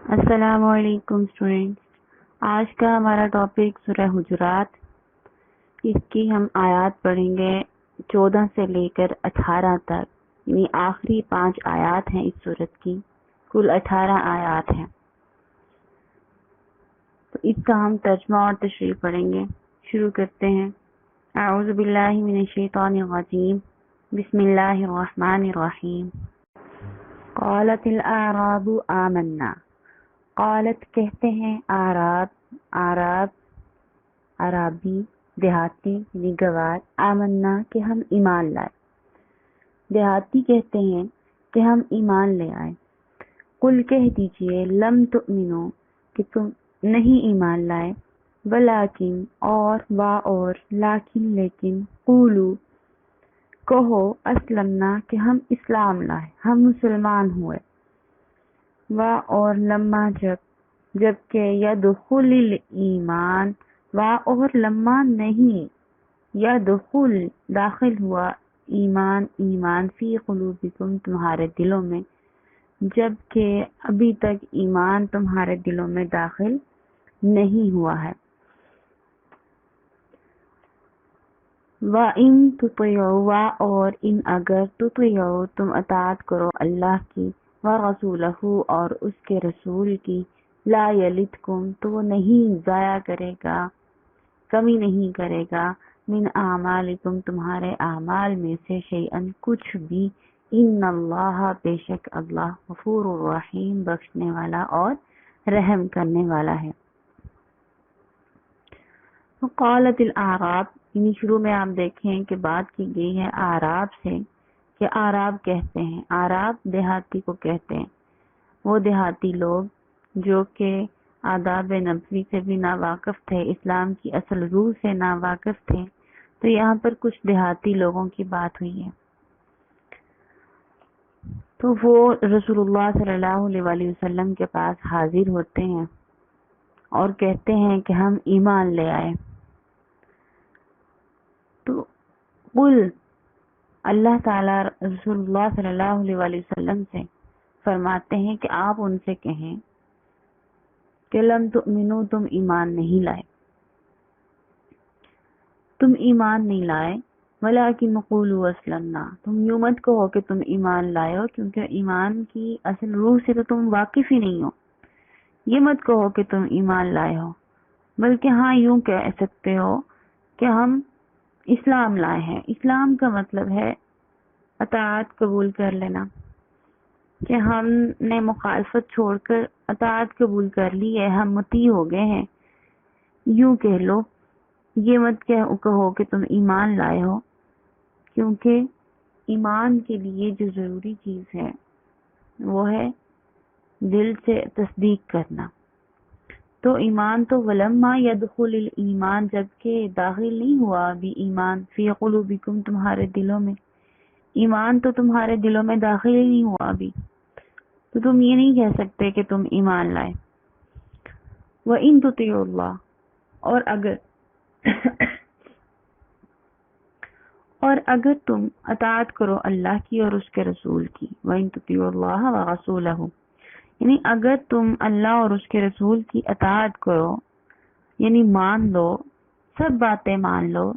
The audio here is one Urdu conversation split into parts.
السلام علیکم اسٹوڈینٹس، آج کا ہمارا ٹاپک سورہ حجرات۔ اس کی ہم آیات پڑھیں گے 14 سے لے کر 18 تک، یعنی آخری 5 آیات ہیں اس سورت کی، کل 18 آیات ہیں۔ تو اس کا ہم ترجمہ اور تشریح پڑھیں گے۔ شروع کرتے ہیں۔ اعوذ باللہ من الشیطان الرجیم، بسم اللہ الرحمن الرحیم۔ قالت الاعراب آمنا، قالت کہتے ہیں آراب عرابی دیہاتی یعنی گوار، آمنا کہ ہم ایمان لائے۔ دیہاتی کہتے ہیں کہ ہم ایمان لے آئے۔ قل کہہ دیجئے لم تؤمنو کہ تم نہیں ایمان لائے، ولیکن اور لیکن قولو کہو اسلمنا کہ ہم اسلام لائے، ہم مسلمان ہوئے۔ اور لما جب کہ یدخل الایمان، اور لما نہیں، یدخل داخل ہوا ایمان فی قلوبکم تمہارے دلوں میں، جب کہ ابھی تک ایمان تمہارے دلوں میں داخل نہیں ہوا ہے۔ وَإِن تُطِيعُوا اور ان اگر تطیعوا تم اطاعت کرو اللہ کی، وَرَسُولَهُ اور اس کے رسول کی، لا یلدکم تو وہ نہیں ضائع کرے گا، کمی نہیں کرے گا، من اعمالکم تمہارے اعمال میں سے شیئن کچھ بھی، ان اللہ بے شک اللہ غفور الرحیم بخشنے والا اور رحم کرنے والا ہے۔ قالت الاعراب، یعنی شروع میں آپ دیکھیں کہ بات کی گئی ہے اعراب سے، کہ اعراب کہتے ہیں، اعراب دیہاتی کو کہتے ہیں، وہ دیہاتی لوگ جو کہ آداب نبوی سے بھی ناواقف تھے، اسلام کی اصل روح سے ناواقف تھے۔ تو یہاں پر کچھ دیہاتی لوگوں کی بات ہوئی ہے۔ تو وہ رسول اللہ صلی اللہ علیہ وسلم کے پاس حاضر ہوتے ہیں اور کہتے ہیں کہ ہم ایمان لے آئے۔ تو قل، اللہ تعالیٰ رسول اللہ صلی اللہ علیہ وسلم سے فرماتے ہیں کہ آپ ان سے کہیں کہ لم تؤمنو تم ایمان نہیں لائے، تم ایمان نہیں لائے، ولیکن قولوا اسلمنا تم یوں مت کہو کہ تم ایمان لائے ہو، کیونکہ ایمان کی اصل روح سے تو تم واقف ہی نہیں ہو۔ یہ مت کہو کہ تم ایمان لائے ہو، بلکہ ہاں یوں کہہ سکتے ہو کہ ہم اسلام لائے ہیں۔ اسلام کا مطلب ہے اطاعت قبول کر لینا، کہ ہم نے مخالفت چھوڑ کر اطاعت قبول کر لی ہے، ہم مطیع ہو گئے ہیں، یوں کہہ لو۔ یہ مت کہو کہ تم ایمان لائے ہو، کیونکہ ایمان کے لیے جو ضروری چیز ہے وہ ہے دل سے تصدیق کرنا۔ تو ایمان تو ولما یدخل الایمان جبکہ داخل نہیں ہوا ابھی ایمان فی قلوبکم تمہارے دلوں میں، ایمان تو تمہارے دلوں میں داخل ہی نہیں ہوا ابھی، تو تم یہ نہیں کہہ سکتے کہ تم ایمان لائے۔ وَإِن تُطِيعُوا اللَّهَ اور اگر تم اطاعت کرو اللہ کی اور اس کے رسول کی، وَإِن تُطِيعُوا اللَّهَ وَرَسُولَهُ یعنی اگر تم اللہ اور اس کے رسول کی اطاعت کرو، یعنی مان لو، سب باتیں مان لو،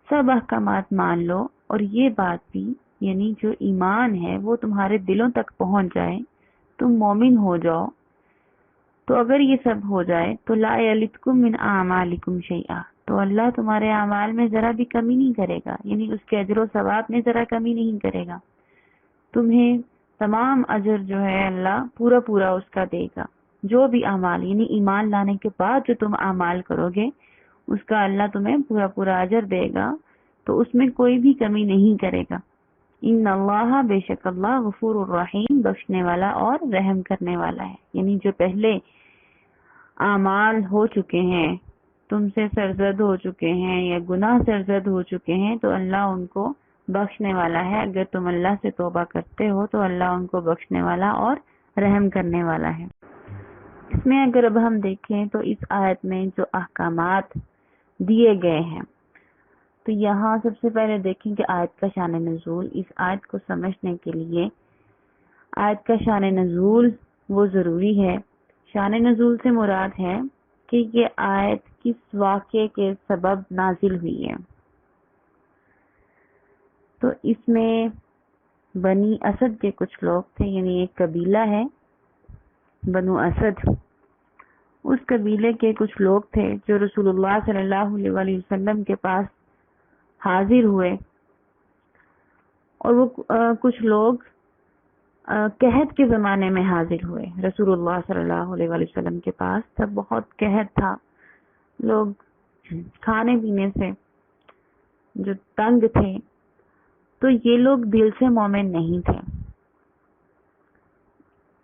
سب احکامات مان لو، اور یہ بات بھی یعنی جو ایمان ہے وہ تمہارے دلوں تک پہنچ جائے، تم مومن ہو جاؤ، تو اگر یہ سب ہو جائے تو لا یلدکم من اعمالکم شیئا تو اللہ تمہارے اعمال میں ذرا بھی کمی نہیں کرے گا، یعنی اس کے اجر و ثواب میں ذرا کمی نہیں کرے گا، تمہیں تمام اجر جو ہے اللہ پورا اس کا دے گا۔ جو بھی اعمال یعنی ایمان لانے کے بعد جو تم اعمال کرو گے اس کا اللہ تمہیں پورا اجر دے گا، تو اس میں کوئی بھی کمی نہیں کرے گا۔ ان اللہ بے شک اللہ غفور الرحیم بخشنے والا اور رحم کرنے والا ہے، یعنی جو پہلے اعمال ہو چکے ہیں، تم سے سرزد ہو چکے ہیں یا گناہ سرزد ہو چکے ہیں، تو اللہ ان کو بخشنے والا ہے۔ اگر تم اللہ سے توبہ کرتے ہو تو اللہ ان کو بخشنے والا اور رحم کرنے والا ہے۔ اس میں اگر اب ہم دیکھیں تو اس آیت میں جو احکامات دیے گئے ہیں، تو یہاں سب سے پہلے دیکھیں کہ آیت کا شان نزول۔ اس آیت کو سمجھنے کے لیے آیت کا شان نزول وہ ضروری ہے۔ شان نزول سے مراد ہے کہ یہ آیت کس واقعے کے سبب نازل ہوئی ہے. تو اس میں بنی اسد کے کچھ لوگ تھے، یعنی ایک قبیلہ ہے بنو اسد. اس قبیلے کے کچھ لوگ تھے جو رسول اللہ صلی اللہ علیہ وسلم کے پاس حاضر ہوئے، اور وہ کچھ لوگ قحط کے زمانے میں حاضر ہوئے رسول اللہ صلی اللہ علیہ وسلم کے پاس. تب بہت قحط تھا، لوگ کھانے پینے سے جو تنگ تھے. تو یہ لوگ دل سے مومن نہیں تھے،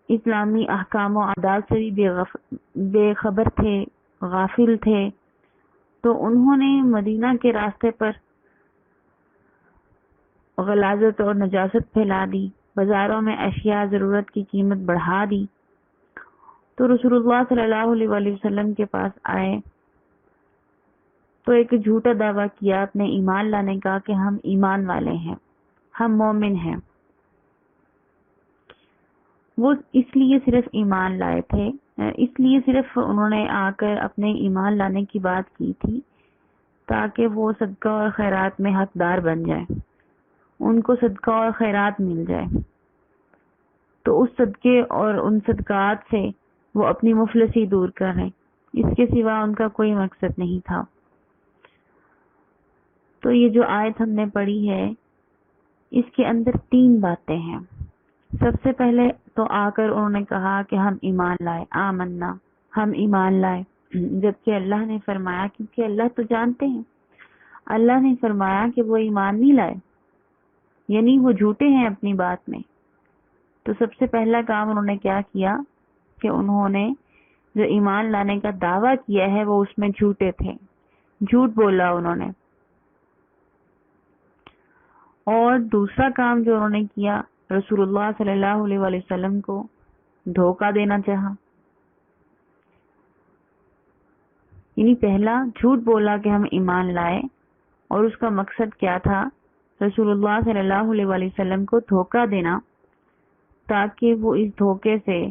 اسلامی احکام و عادات سے بھی بے خبر تھے، غافل تھے. تو انہوں نے مدینہ کے راستے پر غلاظت اور نجاست پھیلا دی، بازاروں میں اشیاء ضرورت کی قیمت بڑھا دی. تو رسول اللہ صلی اللہ علیہ وسلم کے پاس آئے تو ایک جھوٹا دعویٰ کیا اپنے ایمان لانے کا کہ ہم ایمان والے ہیں، ہم مومن ہیں. وہ اس لیے صرف ایمان لائے تھے، اس لیے صرف انہوں نے آ کر اپنے ایمان لانے کی بات کی تھی تاکہ وہ صدقہ اور خیرات میں حقدار بن جائے، ان کو صدقہ اور خیرات مل جائے. تو اس صدقے اور ان صدقات سے وہ اپنی مفلسی دور کر رہے، اس کے سوا ان کا کوئی مقصد نہیں تھا. تو یہ جو آیت ہم نے پڑھی ہے اس کے اندر 3 باتیں ہیں. سب سے پہلے تو آ کر انہوں نے کہا کہ ہم ایمان لائے، آمنا، ہم ایمان لائے، جبکہ اللہ نے فرمایا، کیونکہ اللہ تو جانتے ہیں، اللہ نے فرمایا کہ وہ ایمان نہیں لائے، یعنی وہ جھوٹے ہیں اپنی بات میں. تو سب سے پہلا کام انہوں نے کیا کیا کہ انہوں نے جو ایمان لانے کا دعویٰ کیا ہے وہ اس میں جھوٹے تھے، جھوٹ بولا انہوں نے. اور دوسرا کام جو انہوں نے کیا، رسول اللہ صلی اللہ علیہ وسلم کو دھوکہ دینا چاہا. یعنی پہلا جھوٹ بولا کہ ہم ایمان لائے، اور اس کا مقصد کیا تھا، رسول اللہ صلی اللہ علیہ وسلم کو دھوکہ دینا تاکہ وہ اس دھوکے سے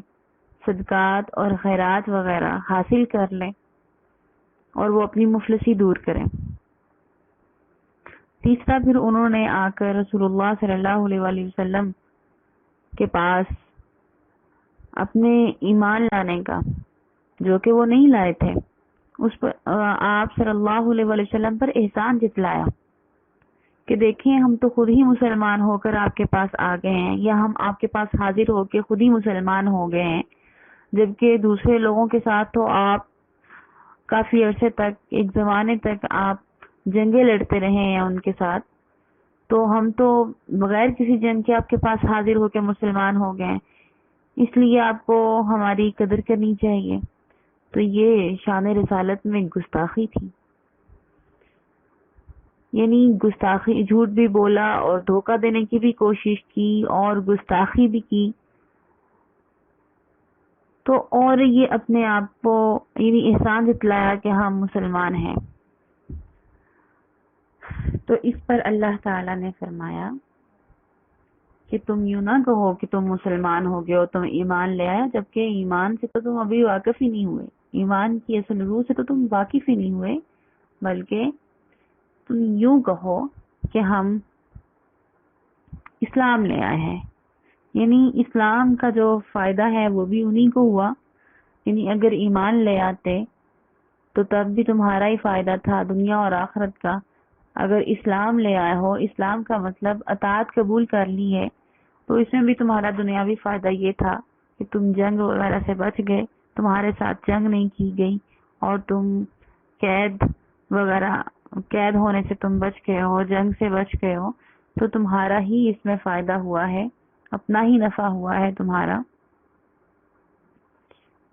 صدقات اور خیرات وغیرہ حاصل کر لیں اور وہ اپنی مفلسی دور کریں. تیسرا پھر انہوں نے آ کر رسول اللہ صلی اللہ علیہ وسلم کے پاس اپنے ایمان لانے کا، جو کہ وہ نہیں لائے تھے، اس پر آپ صلی اللہ علیہ وسلم پر احسان جتلایا کہ دیکھیں ہم تو خود ہی مسلمان ہو کر آپ کے پاس آ گئے ہیں، یا ہم آپ کے پاس حاضر ہو کے خود ہی مسلمان ہو گئے ہیں، جبکہ دوسرے لوگوں کے ساتھ تو آپ کافی عرصے تک، ایک زمانے تک آپ جنگیں لڑتے رہے ہیں ان کے ساتھ. تو ہم تو بغیر کسی جنگ کے آپ کے پاس حاضر ہو کے مسلمان ہو گئے ہیں، اس لیے آپ کو ہماری قدر کرنی چاہیے. تو یہ شان رسالت میں گستاخی تھی، یعنی گستاخی، جھوٹ بھی بولا اور دھوکہ دینے کی بھی کوشش کی اور گستاخی بھی کی. تو اور یہ اپنے آپ کو یعنی احسان جتلایا کہ ہم مسلمان ہیں. تو اس پر اللہ تعالیٰ نے فرمایا کہ تم یوں نہ کہو کہ تم مسلمان ہو گئے ہو، تم ایمان لے آئے، جبکہ ایمان سے تو تم ابھی واقف ہی نہیں ہوئے، ایمان کی اصل روح سے تو تم واقف ہی نہیں ہوئے، بلکہ تم یوں کہو کہ ہم اسلام لے آئے ہیں. یعنی اسلام کا جو فائدہ ہے وہ بھی انہی کو ہوا، یعنی اگر ایمان لے آتے تو تب بھی تمہارا ہی فائدہ تھا دنیا اور آخرت کا. اگر اسلام لے آئے ہو، اسلام کا مطلب اطاعت قبول کر لی ہے، تو اس میں بھی تمہارا دنیاوی فائدہ یہ تھا کہ تم جنگ وغیرہ سے بچ گئے، تمہارے ساتھ جنگ نہیں کی گئی، اور تم قید ہونے سے تم بچ گئے ہو، جنگ سے بچ گئے ہو. تو تمہارا ہی اس میں فائدہ ہوا ہے، اپنا ہی نفع ہوا ہے تمہارا.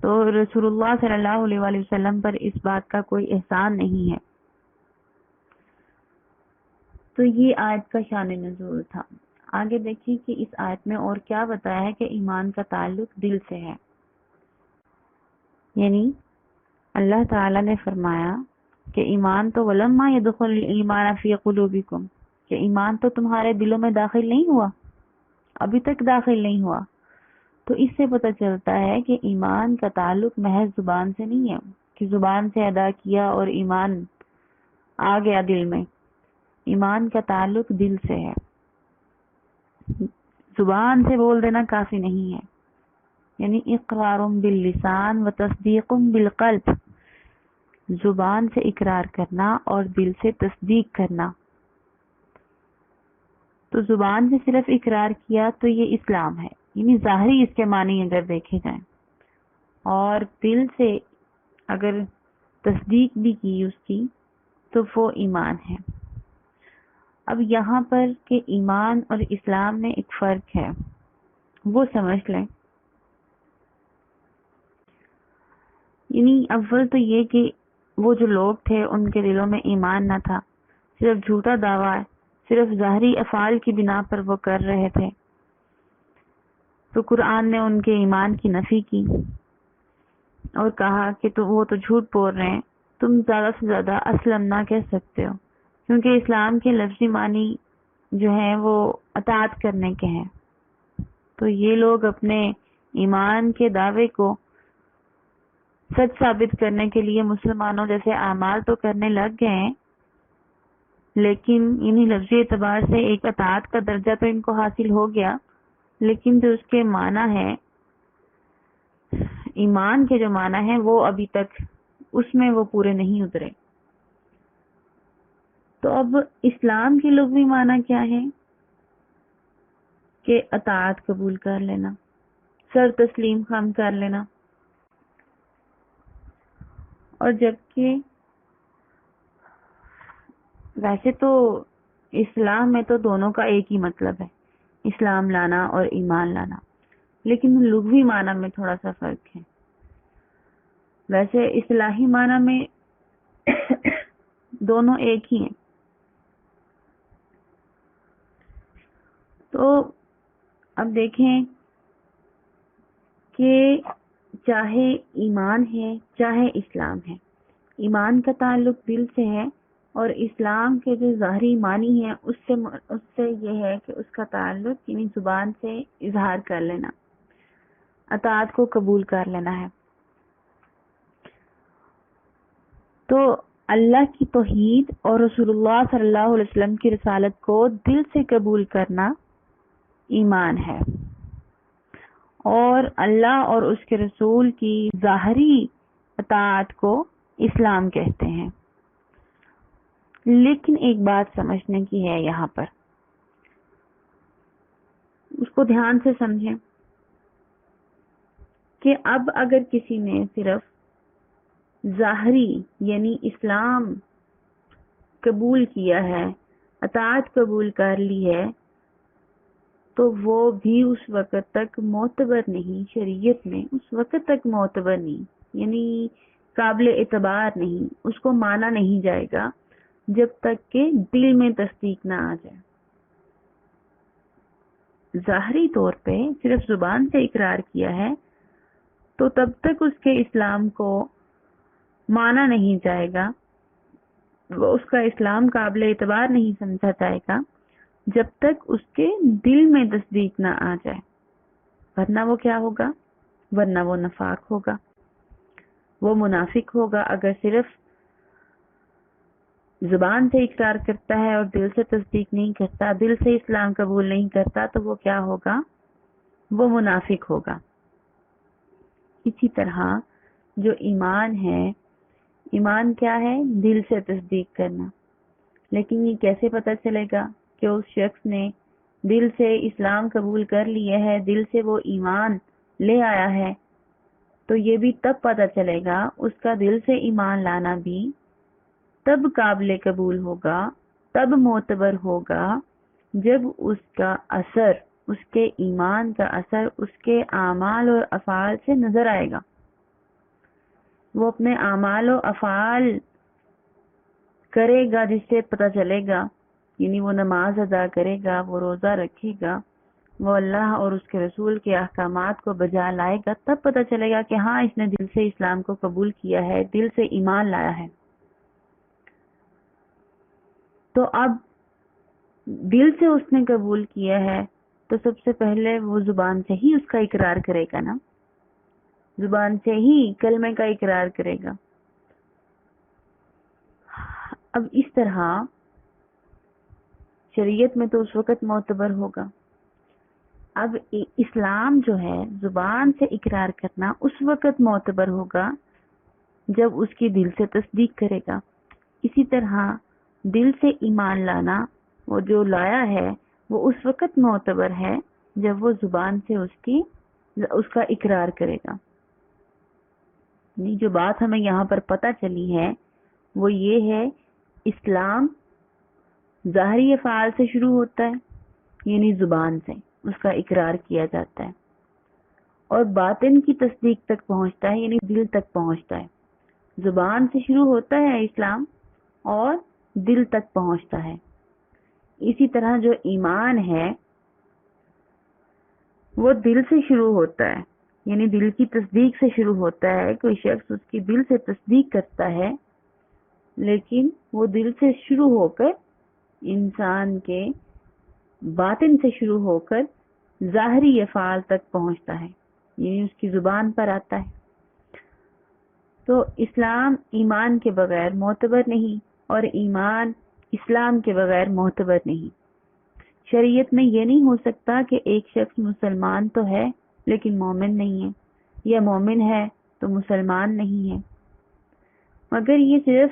تو رسول اللہ صلی اللہ علیہ وسلم پر اس بات کا کوئی احسان نہیں ہے. تو یہ آیت کا شان نزول تھا. آگے دیکھیں کہ اس آیت میں اور کیا بتایا ہے کہ ایمان کا تعلق دل سے ہے. یعنی اللہ تعالیٰ نے فرمایا کہ ایمان تو ولما يدخل الایمان فی قلوبکم، کہ ایمان تو تمہارے دلوں میں داخل نہیں ہوا، ابھی تک داخل نہیں ہوا. تو اس سے پتہ چلتا ہے کہ ایمان کا تعلق محض زبان سے نہیں ہے کہ زبان سے ادا کیا اور ایمان آ گیا دل میں. ایمان کا تعلق دل سے ہے. زبان سے بول دینا کافی نہیں ہے. یعنی اقرار باللسان و تصدیق بالقلب، زبان سے اقرار کرنا اور دل سے تصدیق کرنا. تو زبان سے صرف اقرار کیا تو یہ اسلام ہے، یعنی ظاہری اس کے معنی اگر دیکھے جائیں، اور دل سے اگر تصدیق بھی کی اس کی تو وہ ایمان ہے. اب یہاں پر کہ ایمان اور اسلام میں ایک فرق ہے، وہ سمجھ لیں. یعنی اول تو یہ کہ وہ جو لوگ تھے ان کے دلوں میں ایمان نہ تھا، صرف جھوٹا دعویٰ صرف ظاہری افعال کی بنا پر وہ کر رہے تھے. تو قرآن نے ان کے ایمان کی نفی کی اور کہا کہ وہ تو جھوٹ بول رہے ہیں، تم زیادہ سے زیادہ اسلم نہ کہہ سکتے ہو، کیونکہ اسلام کے لفظی معنی جو ہیں وہ اطاعت کرنے کے ہیں. تو یہ لوگ اپنے ایمان کے دعوے کو سچ ثابت کرنے کے لیے مسلمانوں جیسے اعمال تو کرنے لگ گئے ہیں، لیکن انہی لفظی اعتبار سے ایک اطاعت کا درجہ تو ان کو حاصل ہو گیا، لیکن جو اس کے معنی ہے، ایمان کے جو معنی ہے، وہ ابھی تک اس میں وہ پورے نہیں اترے. تو اب اسلام کی لغوی معنی کیا ہے کہ اطاعت قبول کر لینا، سر تسلیم خم کر لینا. اور جبکہ ویسے تو اسلام میں تو دونوں کا ایک ہی مطلب ہے، اسلام لانا اور ایمان لانا، لیکن لغوی معنی میں تھوڑا سا فرق ہے. ویسے اصطلاحی معنی میں دونوں ایک ہی ہیں. تو اب دیکھیں کہ چاہے ایمان ہے چاہے اسلام ہے، ایمان کا تعلق دل سے ہے، اور اسلام کے جو ظاہری معنی ہے اس سے یہ ہے کہ اس کا تعلق یعنی زبان سے اظہار کر لینا، اطاعت کو قبول کر لینا ہے. تو اللہ کی توحید اور رسول اللہ صلی اللہ علیہ وسلم کی رسالت کو دل سے قبول کرنا ایمان ہے، اور اللہ اور اس کے رسول کی ظاہری اطاعت کو اسلام کہتے ہیں. لیکن ایک بات سمجھنے کی ہے یہاں پر، اس کو دھیان سے سمجھیں کہ اب اگر کسی نے صرف ظاہری یعنی اسلام قبول کیا ہے، اطاعت قبول کر لی ہے، تو وہ بھی اس وقت تک معتبر نہیں، شریعت میں اس وقت تک معتبر نہیں، یعنی قابل اعتبار نہیں، اس کو مانا نہیں جائے گا جب تک کہ دل میں تصدیق نہ آ جائے. ظاہری طور پہ صرف زبان سے اقرار کیا ہے تو تب تک اس کے اسلام کو مانا نہیں جائے گا، وہ اس کا اسلام قابل اعتبار نہیں سمجھا جائے گا جب تک اس کے دل میں تصدیق نہ آ جائے. ورنہ وہ کیا ہوگا؟ ورنہ وہ نفاق ہوگا، وہ منافق ہوگا. اگر صرف زبان سے اقرار کرتا ہے اور دل سے تصدیق نہیں کرتا، دل سے اسلام قبول نہیں کرتا، تو وہ کیا ہوگا؟ وہ منافق ہوگا. اسی طرح جو ایمان ہے، ایمان کیا ہے؟ دل سے تصدیق کرنا. لیکن یہ کیسے پتہ چلے گا کہ اس شخص نے دل سے اسلام قبول کر لیا ہے، دل سے وہ ایمان لے آیا ہے؟ تو یہ بھی تب پتہ چلے گا، اس کا دل سے ایمان لانا بھی تب قابل قبول ہوگا، تب معتبر ہوگا جب اس کا اثر، اس کے ایمان کا اثر اس کے اعمال اور افعال سے نظر آئے گا. وہ اپنے اعمال و افعال کرے گا جس سے پتہ چلے گا، یعنی وہ نماز ادا کرے گا، وہ روزہ رکھے گا، وہ اللہ اور اس کے رسول کے احکامات کو بجا لائے گا، تب پتہ چلے گا کہ ہاں اس نے دل سے اسلام کو قبول کیا ہے، دل سے ایمان لایا ہے. تو اب دل سے اس نے قبول کیا ہے تو سب سے پہلے وہ زبان سے ہی اس کا اقرار کرے گا نا، زبان سے ہی کلمے کا اقرار کرے گا۔ اب اس طرح شریعت میں تو اس وقت معتبر ہوگا۔ اب اسلام جو ہے زبان سے اقرار کرنا اس وقت معتبر ہوگا جب اس کی دل سے تصدیق کرے گا۔ اسی طرح دل سے ایمان لانا، وہ جو لایا ہے وہ اس وقت معتبر ہے جب وہ زبان سے اس کا اقرار کرے گا۔ جو بات ہمیں یہاں پر پتہ چلی ہے وہ یہ ہے، اسلام ظاہری افعال سے شروع ہوتا ہے، یعنی زبان سے اس کا اقرار کیا جاتا ہے، اور باطن کی تصدیق تک پہنچتا ہے، یعنی دل تک پہنچتا ہے۔ زبان سے شروع ہوتا ہے اسلام اور دل تک پہنچتا ہے۔ اسی طرح جو ایمان ہے وہ دل سے شروع ہوتا ہے، یعنی دل کی تصدیق سے شروع ہوتا ہے۔ کوئی شخص اس کی دل سے تصدیق کرتا ہے، لیکن وہ دل سے شروع ہو کر انسان کے باطن سے شروع ہو کر ظاہری افعال تک پہنچتا ہے، یعنی اس کی زبان پر آتا ہے۔ تو اسلام ایمان کے بغیر معتبر نہیں، اور ایمان اسلام کے بغیر معتبر نہیں۔ شریعت میں یہ نہیں ہو سکتا کہ ایک شخص مسلمان تو ہے لیکن مومن نہیں ہے، یا مومن ہے تو مسلمان نہیں ہے، مگر یہ صرف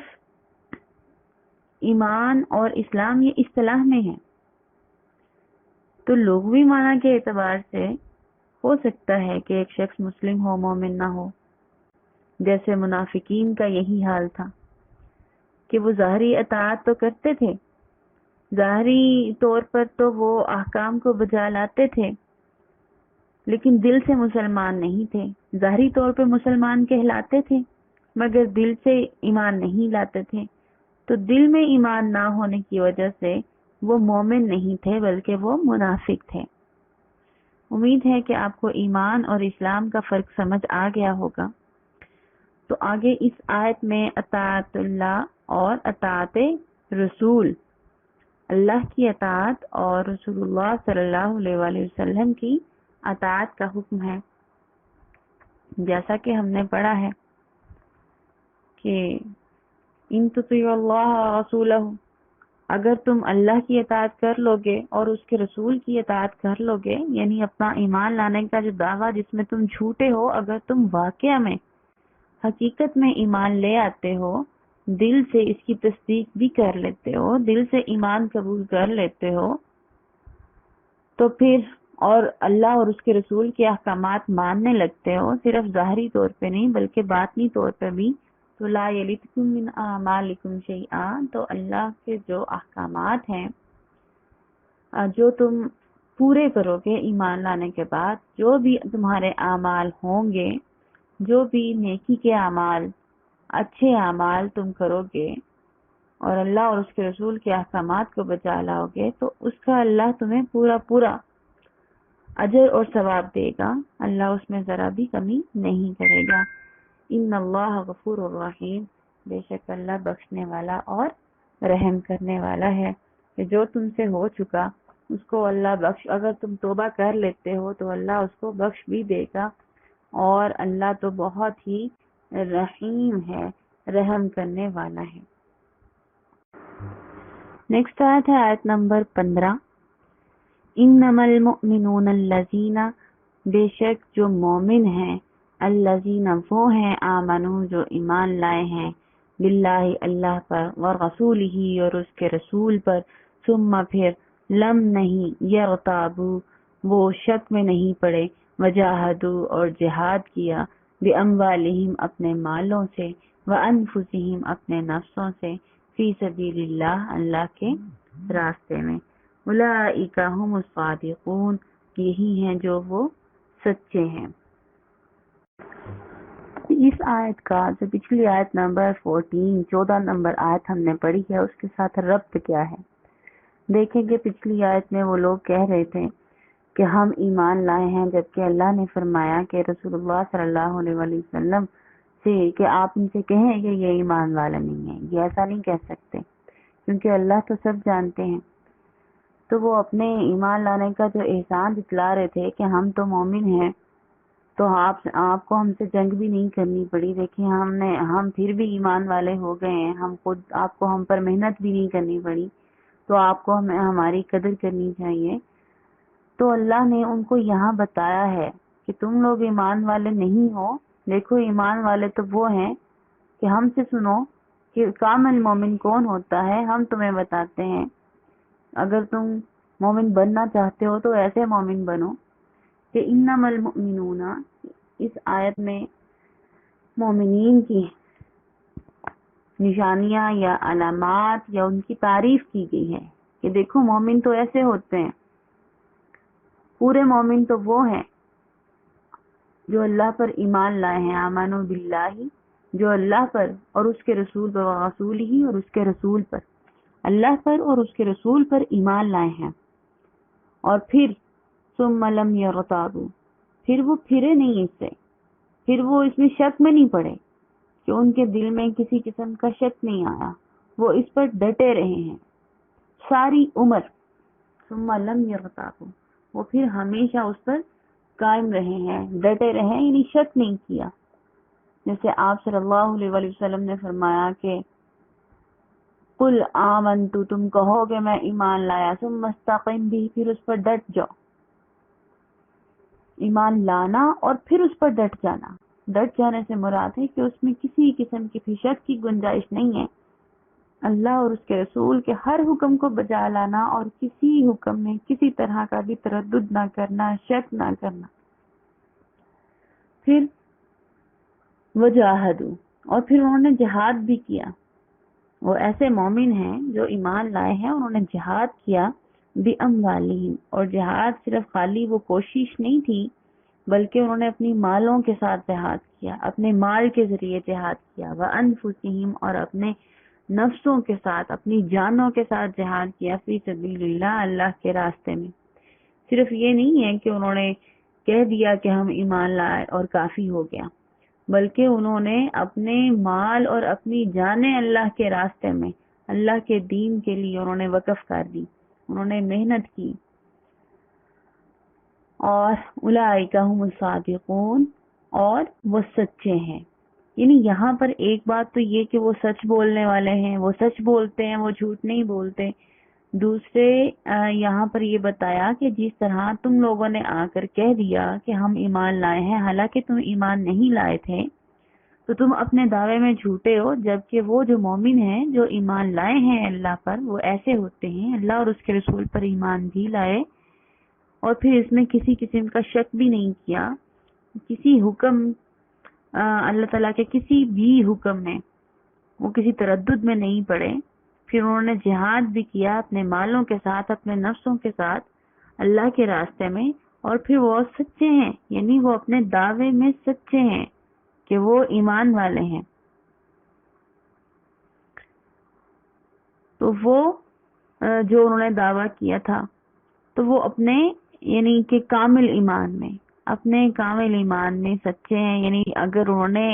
ایمان اور اسلام یہ اصطلاح میں ہے۔ تو لغوی معنی کے اعتبار سے ہو سکتا ہے کہ ایک شخص مسلم ہو مومن نہ ہو، جیسے منافقین کا یہی حال تھا کہ وہ ظاہری اطاعت تو کرتے تھے، ظاہری طور پر تو وہ احکام کو بجا لاتے تھے، لیکن دل سے مسلمان نہیں تھے۔ ظاہری طور پہ مسلمان کہلاتے تھے مگر دل سے ایمان نہیں لاتے تھے، تو دل میں ایمان نہ ہونے کی وجہ سے وہ مومن نہیں تھے بلکہ وہ منافق تھے۔ امید ہے کہ آپ کو ایمان اور اسلام کا فرق سمجھ آ گیا ہوگا۔ تو آگے اس آیت میں اطاعت اللہ اور اطاعت رسول، اللہ کی اطاعت اور رسول اللہ صلی اللہ علیہ وآلہ وسلم کی اطاعت کا حکم ہے۔ جیسا کہ ہم نے پڑھا ہے کہ ان تطیعوا اللہ ورسولہ، اگر تم اللہ کی اطاعت کر لو گے اور اس کے رسول کی اطاعت کر لو گے، یعنی اپنا ایمان لانے کا جو دعویٰ جس میں تم جھوٹے ہو، اگر تم واقعہ میں حقیقت میں ایمان لے آتے ہو، دل سے اس کی تصدیق بھی کر لیتے ہو، دل سے ایمان قبول کر لیتے ہو، تو پھر اور اللہ اور اس کے رسول کے احکامات ماننے لگتے ہو، صرف ظاہری طور پہ نہیں بلکہ باطنی طور پہ بھی، تو لا یلتکم من اعمالکم شیئا، تو اللہ کے جو احکامات ہیں جو تم پورے کرو گے ایمان لانے کے بعد، جو بھی تمہارے اعمال ہوں گے، جو بھی نیکی کے اعمال، اچھے اعمال تم کرو گے اور اللہ اور اس کے رسول کے احکامات کو بچا لاؤ گے، تو اس کا اللہ تمہیں پورا اجر اور ثواب دے گا، اللہ اس میں ذرا بھی کمی نہیں کرے گا۔ ان اللہ غفور الرحیم، بے شک اللہ بخشنے والا اور رحم کرنے والا ہے، کہ جو تم سے ہو چکا اس کو اللہ بخش، اگر تم توبہ کر لیتے ہو تو اللہ اس کو بخش بھی دے گا، اور اللہ تو بہت ہی رحیم ہے، رحم کرنے والا ہے۔ نیکسٹ آیت ہے آیت نمبر 15۔ انما المؤمنون الذین، بے شک جو مومن ہیں، الذین وہ ہیں، آمنو جو ایمان لائے ہیں، باللہ اللہ پر، ورسولہ اور اس کے رسول پر، ثم پھر لم نہیں، یرتابو وہ شک میں نہیں پڑے، وجاہدو اور جہاد کیا، باموالہم اپنے مالوں سے، وانفسہم اپنے نفسوں سے، فی سبیل اللہ اللہ کے راستے میں، اولئک ھم الصادقون یہی ہیں جو وہ سچے ہیں۔ اس آیت کا جو پچھلی آیت نمبر 14 نمبر آیت ہم نے پڑھی ہے اس کے ساتھ ربط کیا ہے؟ دیکھیں گے پچھلی آیت میں وہ لوگ کہہ رہے تھے کہ ہم ایمان لائے ہیں، جبکہ اللہ نے فرمایا کہ رسول اللہ صلی اللہ علیہ وآلہ وسلم سے کہ آپ ان سے کہیں کہ یہ ایمان والا نہیں ہے، یہ ایسا نہیں کہہ سکتے کیونکہ اللہ تو سب جانتے ہیں۔ تو وہ اپنے ایمان لانے کا جو احسان جتلا رہے تھے کہ ہم تو مومن ہیں، تو آپ کو ہم سے جنگ بھی نہیں کرنی پڑی، دیکھیں ہم پھر بھی ایمان والے ہو گئے ہیں، آپ کو ہم پر محنت بھی نہیں کرنی پڑی، تو آپ کو ہماری قدر کرنی چاہیے۔ تو اللہ نے ان کو یہاں بتایا ہے کہ تم لوگ ایمان والے نہیں ہو، دیکھو ایمان والے تو وہ ہیں کہ ہم سے سنو کہ کامل مومن کون ہوتا ہے، ہم تمہیں بتاتے ہیں۔ اگر تم مومن بننا چاہتے ہو تو ایسے مومن بنو کہ انما المؤمنون، اس آیت میں مومنین کی نشانیاں یا علامات یا ان کی تعریف کی گئی ہے کہ دیکھو مومن تو ایسے ہوتے ہیں، پورے مومن تو وہ ہیں جو اللہ پر ایمان لائے ہیں، آمنوا باللہ، جو اللہ پر اور اس کے رسول پر، رسول ہی اور اس کے رسول پر، اللہ پر اور اس کے رسول پر ایمان لائے ہیں، اور پھر ثم لم یرتابوا، پھر وہ پھرے نہیں اس سے، پھر وہ اس میں شک میں نہیں پڑے کہ ان کے دل میں کسی قسم کا شک نہیں آیا، وہ اس پر ڈٹے رہے ہیں ساری عمر، ثم لم یرتابوا، وہ پھر ہمیشہ اس پر قائم رہے ہیں، ڈٹے رہے ہیں، یعنی شک نہیں کیا۔ جیسے آپ صلی اللہ علیہ وآلہ وسلم نے فرمایا کہ قل آمنت، تم کہو کہ میں ایمان لایا، ثم استقم بھی، پھر اس پر ڈٹ جاؤ۔ ایمان لانا اور پھر اس پر ڈٹ جانا، ڈٹ جانے سے مراد ہے کہ اس میں کسی قسم کی بھی شک کی گنجائش نہیں ہے، اللہ اور اس کے رسول کے ہر حکم کو بجا لانا اور کسی حکم میں کسی طرح کا بھی تردد نہ کرنا، شک نہ کرنا۔ پھر وجاہدوا، اور پھر انہوں نے جہاد بھی کیا، وہ ایسے مومن ہیں جو ایمان لائے ہیں، انہوں نے جہاد کیا بِأَمْوَالِهِمْ، اور جہاد صرف خالی وہ کوشش نہیں تھی بلکہ انہوں نے اپنی مالوں کے ساتھ جہاد کیا، اپنے مال کے ذریعے جہاد کیا، وَأَنفُسِهِمْ، اور اپنے نفسوں کے ساتھ، اپنی جانوں کے ساتھ جہاد کیا، فی سبیل اللہ، اللہ کے راستے میں۔ صرف یہ نہیں ہے کہ انہوں نے کہہ دیا کہ ہم ایمان لائے اور کافی ہو گیا، بلکہ انہوں نے اپنے مال اور اپنی جانیں اللہ کے راستے میں، اللہ کے دین کے لیے انہوں نے وقف کر دی، انہوں نے محنت کی۔ اور اولئک هم الصادقون، اور وہ سچے ہیں، یعنی یہاں پر ایک بات تو یہ کہ وہ سچ بولنے والے ہیں، وہ سچ بولتے ہیں، وہ جھوٹ نہیں بولتے۔ دوسرے یہاں پر یہ بتایا کہ جس طرح تم لوگوں نے آ کر کہہ دیا کہ ہم ایمان لائے ہیں، حالانکہ تم ایمان نہیں لائے تھے، تو تم اپنے دعوے میں جھوٹے ہو، جبکہ وہ جو مومن ہیں جو ایمان لائے ہیں اللہ پر، وہ ایسے ہوتے ہیں، اللہ اور اس کے رسول پر ایمان بھی لائے اور پھر اس میں کسی قسم کا شک بھی نہیں کیا، کسی حکم اللہ تعالیٰ کے کسی بھی حکم میں وہ کسی تردد میں نہیں پڑے، پھر انہوں نے جہاد بھی کیا اپنے مالوں کے ساتھ، اپنے نفسوں کے ساتھ اللہ کے راستے میں، اور پھر وہ سچے ہیں، یعنی وہ اپنے دعوے میں سچے ہیں کہ وہ ایمان والے ہیں۔ تو وہ جو انہوں نے دعویٰ کیا تھا تو وہ اپنے یعنی کہ کامل ایمان میں، اپنے کامل ایمان میں سچے ہیں، یعنی اگر انہوں نے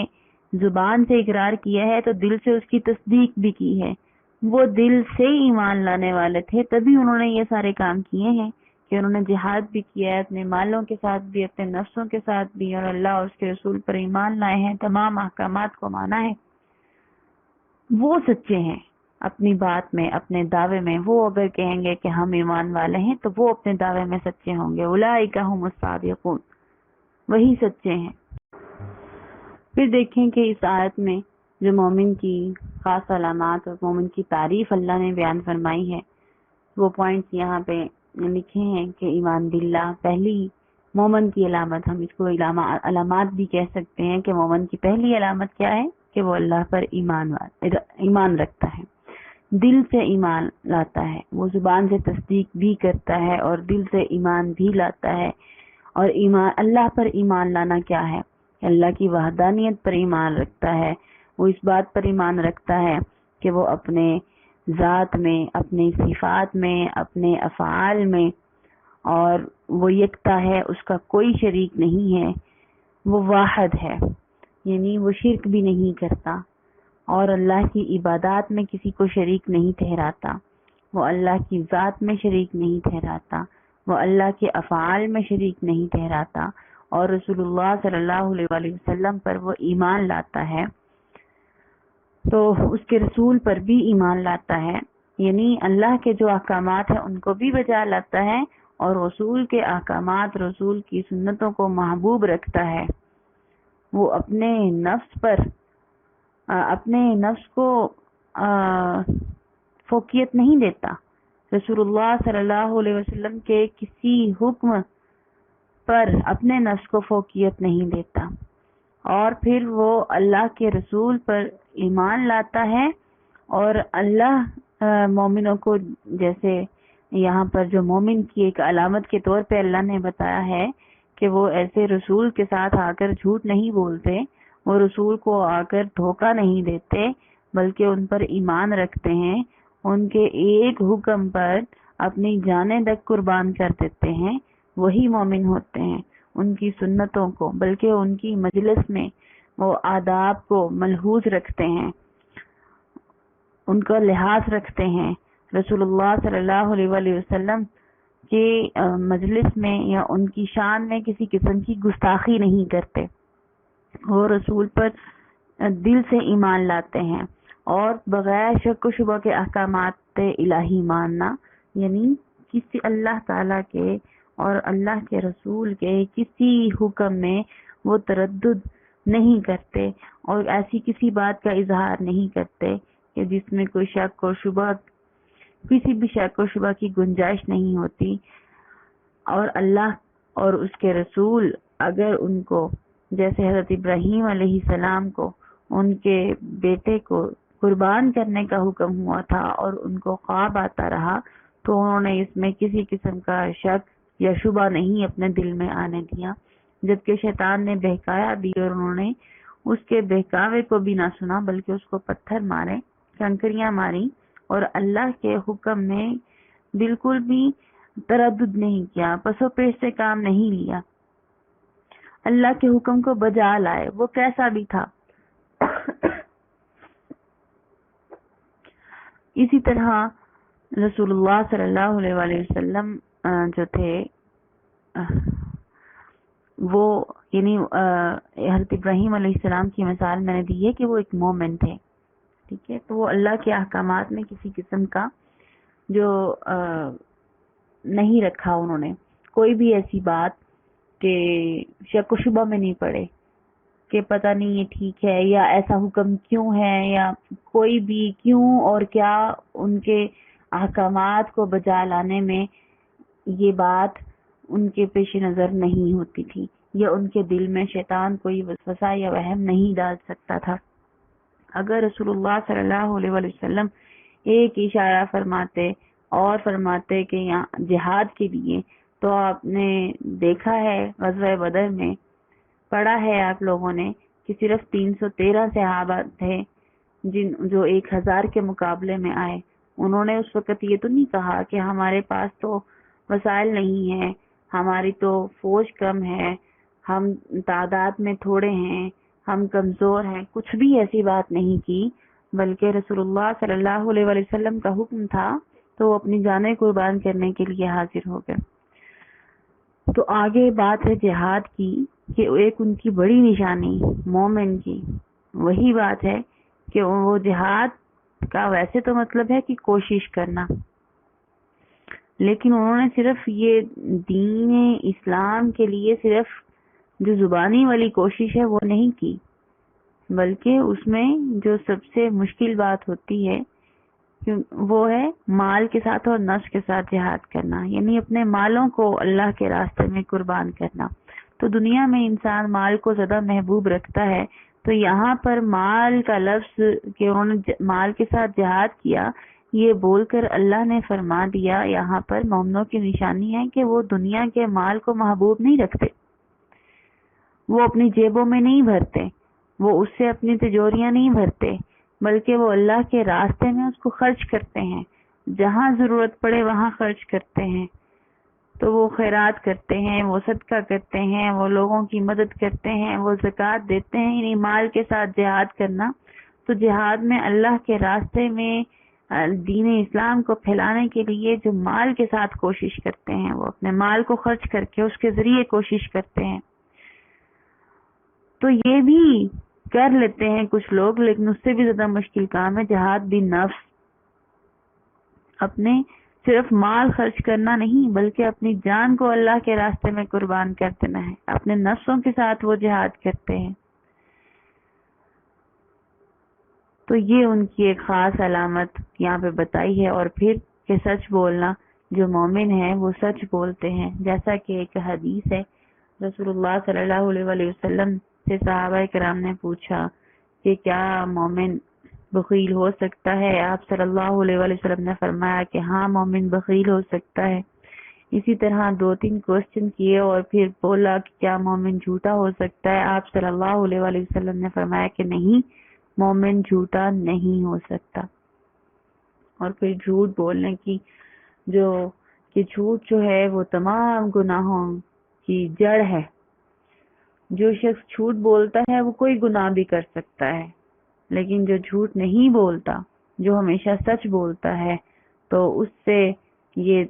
زبان سے اقرار کیا ہے تو دل سے اس کی تصدیق بھی کی ہے، وہ دل سے ایمان لانے والے تھے، تبھی انہوں نے یہ سارے کام کیے ہیں کہ انہوں نے جہاد بھی کیا ہے، اپنے مالوں کے ساتھ بھی، اپنے نفسوں کے ساتھ بھی، اور اللہ اور اس کے رسول پر ایمان لائے ہیں، تمام احکامات کو مانا ہے، وہ سچے ہیں اپنی بات میں، اپنے دعوے میں۔ وہ اگر کہیں گے کہ ہم ایمان والے ہیں تو وہ اپنے دعوے میں سچے ہوں گے، اولئک هم الصادقون، وہی سچے ہیں۔ پھر دیکھیں کہ اس آیت میں جو مومن کی خاص علامات اور مومن کی تعریف اللہ نے بیان فرمائی ہے، وہ پوائنٹس یہاں پہ لکھے ہیں کہ ایمان باللہ پہلی مومن کی علامت، ہم اس کو علامات بھی کہہ سکتے ہیں کہ مومن کی پہلی علامت کیا ہے کہ وہ اللہ پر ایمان رکھتا ہے، دل سے ایمان لاتا ہے، وہ زبان سے تصدیق بھی کرتا ہے اور دل سے ایمان بھی لاتا ہے۔ اور ایمان، اللہ پر ایمان لانا کیا ہے؟ اللہ کی وحدانیت پر ایمان رکھتا ہے، وہ اس بات پر ایمان رکھتا ہے کہ وہ اپنے ذات میں، اپنے صفات میں، اپنے افعال میں، اور وہ یکتا ہے، اس کا کوئی شریک نہیں ہے، وہ واحد ہے، یعنی وہ شرک بھی نہیں کرتا اور اللہ کی عبادات میں کسی کو شریک نہیں ٹھہراتا، وہ اللہ کی ذات میں شریک نہیں ٹھہراتا، وہ اللہ کے افعال میں شریک نہیں ٹھہراتا، اور رسول اللہ صلی اللہ علیہ وآلہ وسلم پر وہ ایمان لاتا ہے تو اس کے رسول پر بھی ایمان لاتا ہے، یعنی اللہ کے جو احکامات ہیں ان کو بھی بجا لاتا ہے، اور رسول کے احکامات، رسول کی سنتوں کو محبوب رکھتا ہے۔ وہ اپنے نفس پر اپنے نفس کو فوقیت نہیں دیتا، رسول اللہ صلی اللہ علیہ وسلم کے کسی حکم پر اپنے نفس کو فوقیت نہیں دیتا، اور پھر وہ اللہ کے رسول پر ایمان لاتا ہے، اور اللہ مومنوں کو، جیسے یہاں پر جو مومن کی ایک علامت کے طور پہ اللہ نے بتایا ہے کہ وہ ایسے رسول کے ساتھ آ کر جھوٹ نہیں بولتے، وہ رسول کو آ کر دھوکہ نہیں دیتے، بلکہ ان پر ایمان رکھتے ہیں، ان کے ایک حکم پر اپنی جانیں تک قربان کر دیتے ہیں، وہی مومن ہوتے ہیں۔ ان کی سنتوں کو، بلکہ ان کی مجلس میں وہ آداب کو ملحوظ رکھتے ہیں، ان کا لحاظ رکھتے ہیں، رسول اللہ صلی اللہ علیہ وآلہ وسلم کے مجلس میں یا ان کی شان میں کسی قسم کی گستاخی نہیں کرتے، وہ رسول پر دل سے ایمان لاتے ہیں، اور بغیر شک و شبہ کے احکامات الہی ماننا، یعنی کسی اللہ تعالیٰ کے اور اللہ کے رسول کے کسی حکم میں وہ تردد نہیں کرتے، اور ایسی کسی بات کا اظہار نہیں کرتے کہ جس میں کوئی شک و شبہ، کسی بھی شک و شبہ کی گنجائش نہیں ہوتی۔ اور اللہ اور اس کے رسول اگر ان کو، جیسے حضرت ابراہیم علیہ السلام کو ان کے بیٹے کو قربان کرنے کا حکم ہوا تھا اور ان کو خواب آتا رہا، تو انہوں نے اس میں کسی قسم کا شک یا شبہ نہیں اپنے دل میں آنے دیا، جبکہ شیطان نے بہکایا بھی، اور انہوں نے اس کے بہکاوے کو بھی نہ سنا، بلکہ اس کو پتھر مارے، کنکریاں ماری، اور اللہ کے حکم میں بالکل بھی تردد نہیں کیا، پسو پیش سے کام نہیں لیا، اللہ کے حکم کو بجا لائے، وہ کیسا بھی تھا۔ اسی طرح رسول اللہ صلی اللہ علیہ وآلہ وسلم جو تھے وہ، یعنی حضرت ابراہیم علیہ السلام کی مثال میں نے دی ہے کہ وہ ایک مومن تھے، ٹھیک ہے، تو وہ اللہ کے احکامات میں کسی قسم کا جو نہیں رکھا، انہوں نے کوئی بھی ایسی بات کہ شک و شبہ میں نہیں پڑے کہ پتہ نہیں یہ ٹھیک ہے یا ایسا حکم کیوں ہے، یا کوئی بھی کیوں اور کیا، ان کے احکامات کو بجا لانے میں یہ بات ان کے پیش نظر نہیں ہوتی تھی، یا ان کے دل میں شیطان کوئی وسوسہ یا وہم نہیں ڈال سکتا تھا۔ اگر رسول اللہ صلی اللہ علیہ وآلہ وسلم ایک اشارہ فرماتے اور فرماتے کہ یہاں جہاد کے لیے، تو آپ نے دیکھا ہے غزوہ بدر میں، پڑھا ہے آپ لوگوں نے کہ صرف 313 صحابہ تھے جو 1000 کے مقابلے میں آئے۔ انہوں نے اس وقت یہ تو نہیں کہا کہ ہمارے پاس تو وسائل نہیں ہیں، ہماری تو فوج کم ہے، ہم تعداد میں تھوڑے ہیں، ہم کمزور ہیں، کچھ بھی ایسی بات نہیں کی، بلکہ رسول اللہ صلی اللہ علیہ وآلہ وسلم کا حکم تھا تو وہ اپنی جانیں قربان کرنے کے لیے حاضر ہو گئے۔ تو آگے بات ہے جہاد کی، کہ ایک ان کی بڑی نشانی مومن کی وہی بات ہے کہ وہ جہاد کا ویسے تو مطلب ہے کہ کوشش کرنا، لیکن انہوں نے صرف یہ دین اسلام کے لیے صرف جو زبانی والی کوشش ہے وہ نہیں کی، بلکہ اس میں جو سب سے مشکل بات ہوتی ہے وہ ہے مال کے ساتھ اور نفس کے ساتھ جہاد کرنا، یعنی اپنے مالوں کو اللہ کے راستے میں قربان کرنا۔ تو دنیا میں انسان مال کو زیادہ محبوب رکھتا ہے، تو یہاں پر مال کا لفظ کہ انہوں نے مال کے ساتھ جہاد کیا، یہ بول کر اللہ نے فرما دیا یہاں پر مومنوں کی نشانی ہے کہ وہ دنیا کے مال کو محبوب نہیں رکھتے، وہ اپنی جیبوں میں نہیں بھرتے، وہ اس سے اپنی تجوریاں نہیں بھرتے، بلکہ وہ اللہ کے راستے میں اس کو خرچ کرتے ہیں، جہاں ضرورت پڑے وہاں خرچ کرتے ہیں، تو وہ خیرات کرتے ہیں، وہ صدقہ کرتے ہیں، وہ لوگوں کی مدد کرتے ہیں، وہ زکوٰۃ دیتے ہیں، یعنی مال کے ساتھ جہاد کرنا۔ تو جہاد میں اللہ کے راستے میں دین اسلام کو پھیلانے کے لیے جو مال کے ساتھ کوشش کرتے ہیں، وہ اپنے مال کو خرچ کر کے اس کے ذریعے کوشش کرتے ہیں، تو یہ بھی کر لیتے ہیں کچھ لوگ، لیکن اس سے بھی زیادہ مشکل کام ہے جہاد بھی نفس، اپنے صرف مال خرچ کرنا نہیں بلکہ اپنی جان کو اللہ کے راستے میں قربان کر دینا ہے، اپنے نفسوں کے ساتھ وہ جہاد کرتے ہیں۔ تو یہ ان کی ایک خاص علامت یہاں پہ بتائی ہے۔ اور پھر کہ سچ بولنا، جو مومن ہیں وہ سچ بولتے ہیں، جیسا کہ ایک حدیث ہے، رسول اللہ صلی اللہ علیہ وآلہ وسلم سے صحابہ کرام نے پوچھا کہ کیا مومن بخیل ہو سکتا ہے؟ آپ صلی اللہ علیہ وآلہ وسلم نے فرمایا کہ ہاں، مومن بخیل ہو سکتا ہے۔ اسی طرح 2-3 کوسچن کیے اور پھر بولا کہ کیا مومن جھوٹا ہو سکتا ہے؟ آپ صلی اللہ علیہ وآلہ وسلم نے فرمایا کہ نہیں، مومن جھوٹا نہیں ہو سکتا۔ اور پھر جھوٹ بولنے کی کہ جھوٹ جو ہے وہ تمام گناہوں کی جڑ ہے۔ جو شخص جھوٹ بولتا ہے وہ کوئی گناہ بھی کر سکتا ہے، لیکن جو جھوٹ نہیں بولتا، جو ہمیشہ سچ بولتا ہے، تو اس سے یہ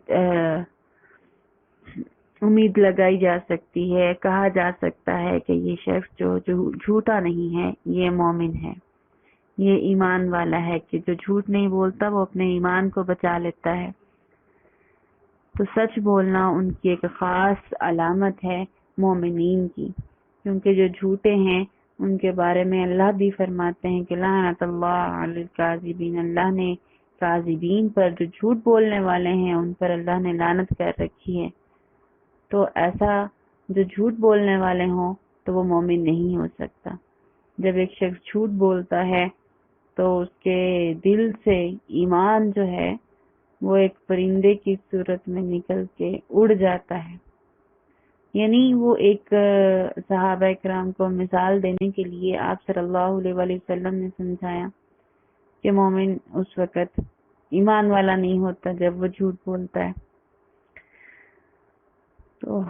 امید لگائی جا سکتی ہے، کہا جا سکتا ہے کہ یہ شخص جو جھوٹا نہیں ہے، یہ مومن ہے، یہ ایمان والا ہے، کہ جو جھوٹ نہیں بولتا وہ اپنے ایمان کو بچا لیتا ہے۔ تو سچ بولنا ان کی ایک خاص علامت ہے مومنین کی، کیونکہ جو جھوٹے ہیں ان کے بارے میں اللہ بھی فرماتے ہیں کہ لعنت اللہ علی الکاذبین، اللہ نے کاذبین پر، جو جھوٹ بولنے والے ہیں ان پر اللہ نے لعنت کر رکھی ہے۔ تو ایسا جو جھوٹ بولنے والے ہوں تو وہ مومن نہیں ہو سکتا۔ جب ایک شخص جھوٹ بولتا ہے تو اس کے دل سے ایمان جو ہے وہ ایک پرندے کی صورت میں نکل کے اڑ جاتا ہے۔ یعنی وہ ایک صحابہ کرام کو مثال دینے کے لیے آپ صلی اللہ علیہ وآلہ وسلم نے سمجھایا کہ مومن اس وقت ایمان والا نہیں ہوتا جب وہ جھوٹ بولتا ہے۔ تو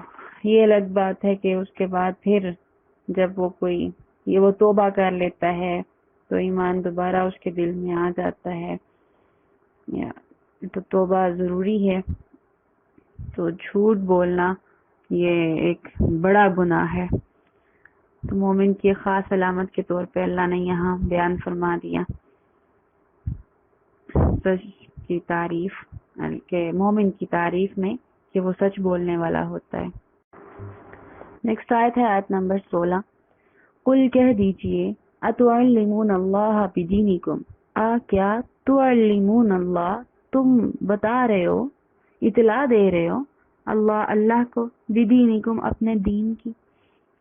یہ الگ بات ہے کہ اس کے بعد پھر جب وہ توبہ کر لیتا ہے تو ایمان دوبارہ اس کے دل میں آ جاتا ہے، تو توبہ ضروری ہے۔ تو جھوٹ بولنا یہ ایک بڑا گناہ ہے، تو مومن کی خاص علامت کے طور پہ اللہ نے یہاں بیان فرما دیا سچ کی تعریف، کہ مومن کی تعریف میں کہ وہ سچ بولنے والا ہوتا ہے۔ نیکسٹ آیت ہے آیت نمبر 16۔ قل کہہ دیجئے اتعلمون اللہ بدینکم، کیا تعلمون اللہ، تم بتا رہے ہو، اطلاع دے رہے ہو اللہ کو، بدینکم اپنے دین کی،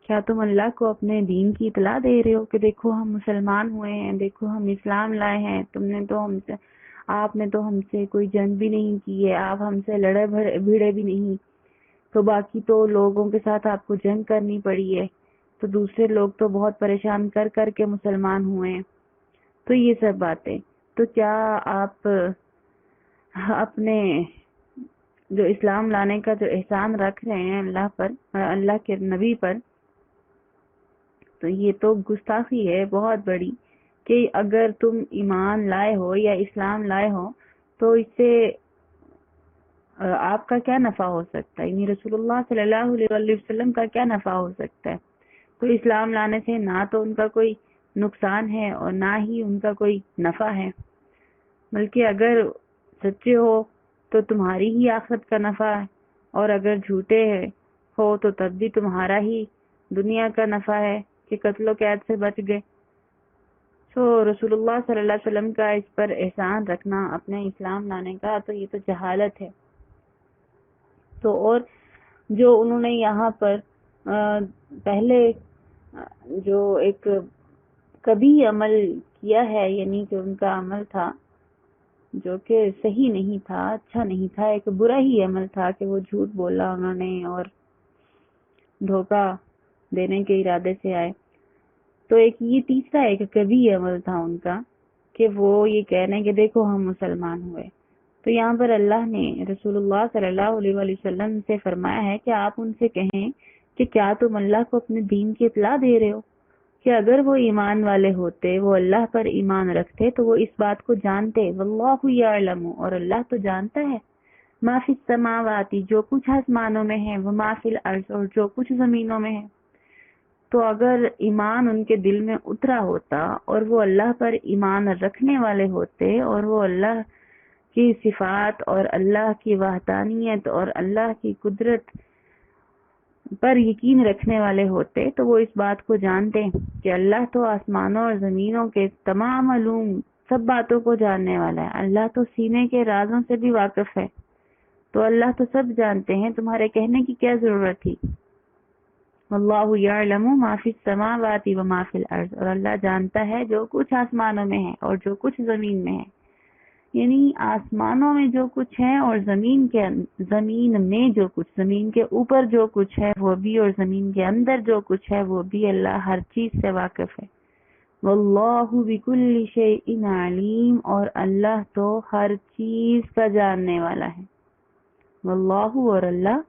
کیا تم اللہ کو اپنے دین کی اطلاع دے رہے ہو کہ دیکھو ہم مسلمان ہوئے ہیں، دیکھو ہم اسلام لائے ہیں، آپ نے تو ہم سے کوئی جنگ بھی نہیں کی ہے، آپ ہم سے لڑے بھیڑے بھی نہیں، تو باقی تو لوگوں کے ساتھ آپ کو جنگ کرنی پڑی ہے، تو دوسرے لوگ تو بہت پریشان کر کے مسلمان ہوئے ہیں۔ تو یہ سب باتیں، تو کیا آپ اپنے جو اسلام لانے کا جو احسان رکھ رہے ہیں اللہ پر، اللہ کے نبی پر، تو یہ تو گستاخی ہے بہت بڑی، کہ اگر تم ایمان لائے ہو یا اسلام لائے ہو تو اس سے آپ کا کیا نفع ہو سکتا ہے، یعنی رسول اللہ صلی اللہ علیہ وسلم کا کیا نفع ہو سکتا ہے؟ تو اسلام لانے سے نہ تو ان کا کوئی نقصان ہے اور نہ ہی ان کا کوئی نفع ہے، بلکہ اگر سچے ہو تو تمہاری ہی آخرت کا نفع ہے، اور اگر جھوٹے ہو تو تب بھی تمہارا ہی دنیا کا نفع ہے کہ قتل و قید سے بچ گئے۔ تو رسول اللہ صلی اللہ علیہ وسلم کا اس پر احسان رکھنا اپنے اسلام لانے کا، تو یہ تو جہالت ہے۔ تو اور جو انہوں نے یہاں پر پہلے جو ایک کبھی عمل کیا ہے، یعنی کہ ان کا عمل تھا جو کہ صحیح نہیں تھا، اچھا نہیں تھا، ایک برا ہی عمل تھا کہ وہ جھوٹ بولا انہوں نے اور دھوکہ دینے کے ارادے سے آئے۔ تو ایک یہ تیسرا ایک کبھی عمل تھا ان کا کہ وہ یہ کہنے کہ دیکھو ہم مسلمان ہوئے۔ تو یہاں پر اللہ نے رسول اللہ صلی اللہ علیہ وآلہ وسلم سے فرمایا ہے کہ آپ ان سے کہیں کہ کیا تم اللہ کو اپنے دین کی اطلاع دے رہے ہو کہ اگر وہ ایمان والے ہوتے، وہ اللہ پر ایمان رکھتے تو وہ اس بات کو جانتے، واللہ یعلم، اور اللہ تو جانتا ہے، ما فی السماوات، جو کچھ آسمانوں میں ہے، وما فی الارض، اور جو کچھ زمینوں میں ہے۔ تو اگر ایمان ان کے دل میں اترا ہوتا اور وہ اللہ پر ایمان رکھنے والے ہوتے اور وہ اللہ کی صفات اور اللہ کی وحدانیت اور اللہ کی قدرت پر یقین رکھنے والے ہوتے تو وہ اس بات کو جانتے کہ اللہ تو آسمانوں اور زمینوں کے تمام علوم، سب باتوں کو جاننے والا ہے، اللہ تو سینے کے رازوں سے بھی واقف ہے، تو اللہ تو سب جانتے ہیں، تمہارے کہنے کی کیا ضرورت تھی؟ واللہ یعلم ما فی السماوات وما فی الارض، اور اللہ جانتا ہے جو کچھ آسمانوں میں ہے اور جو کچھ زمین میں ہے، یعنی آسمانوں میں جو کچھ ہے اور زمین میں جو کچھ، زمین کے اوپر جو کچھ ہے وہ بھی، اور زمین کے اندر جو کچھ ہے وہ بھی، اللہ ہر چیز سے واقف ہے۔ واللہ بکل شیء علیم، اور اللہ تو ہر چیز کا جاننے والا ہے۔ واللہ، اور اللہ،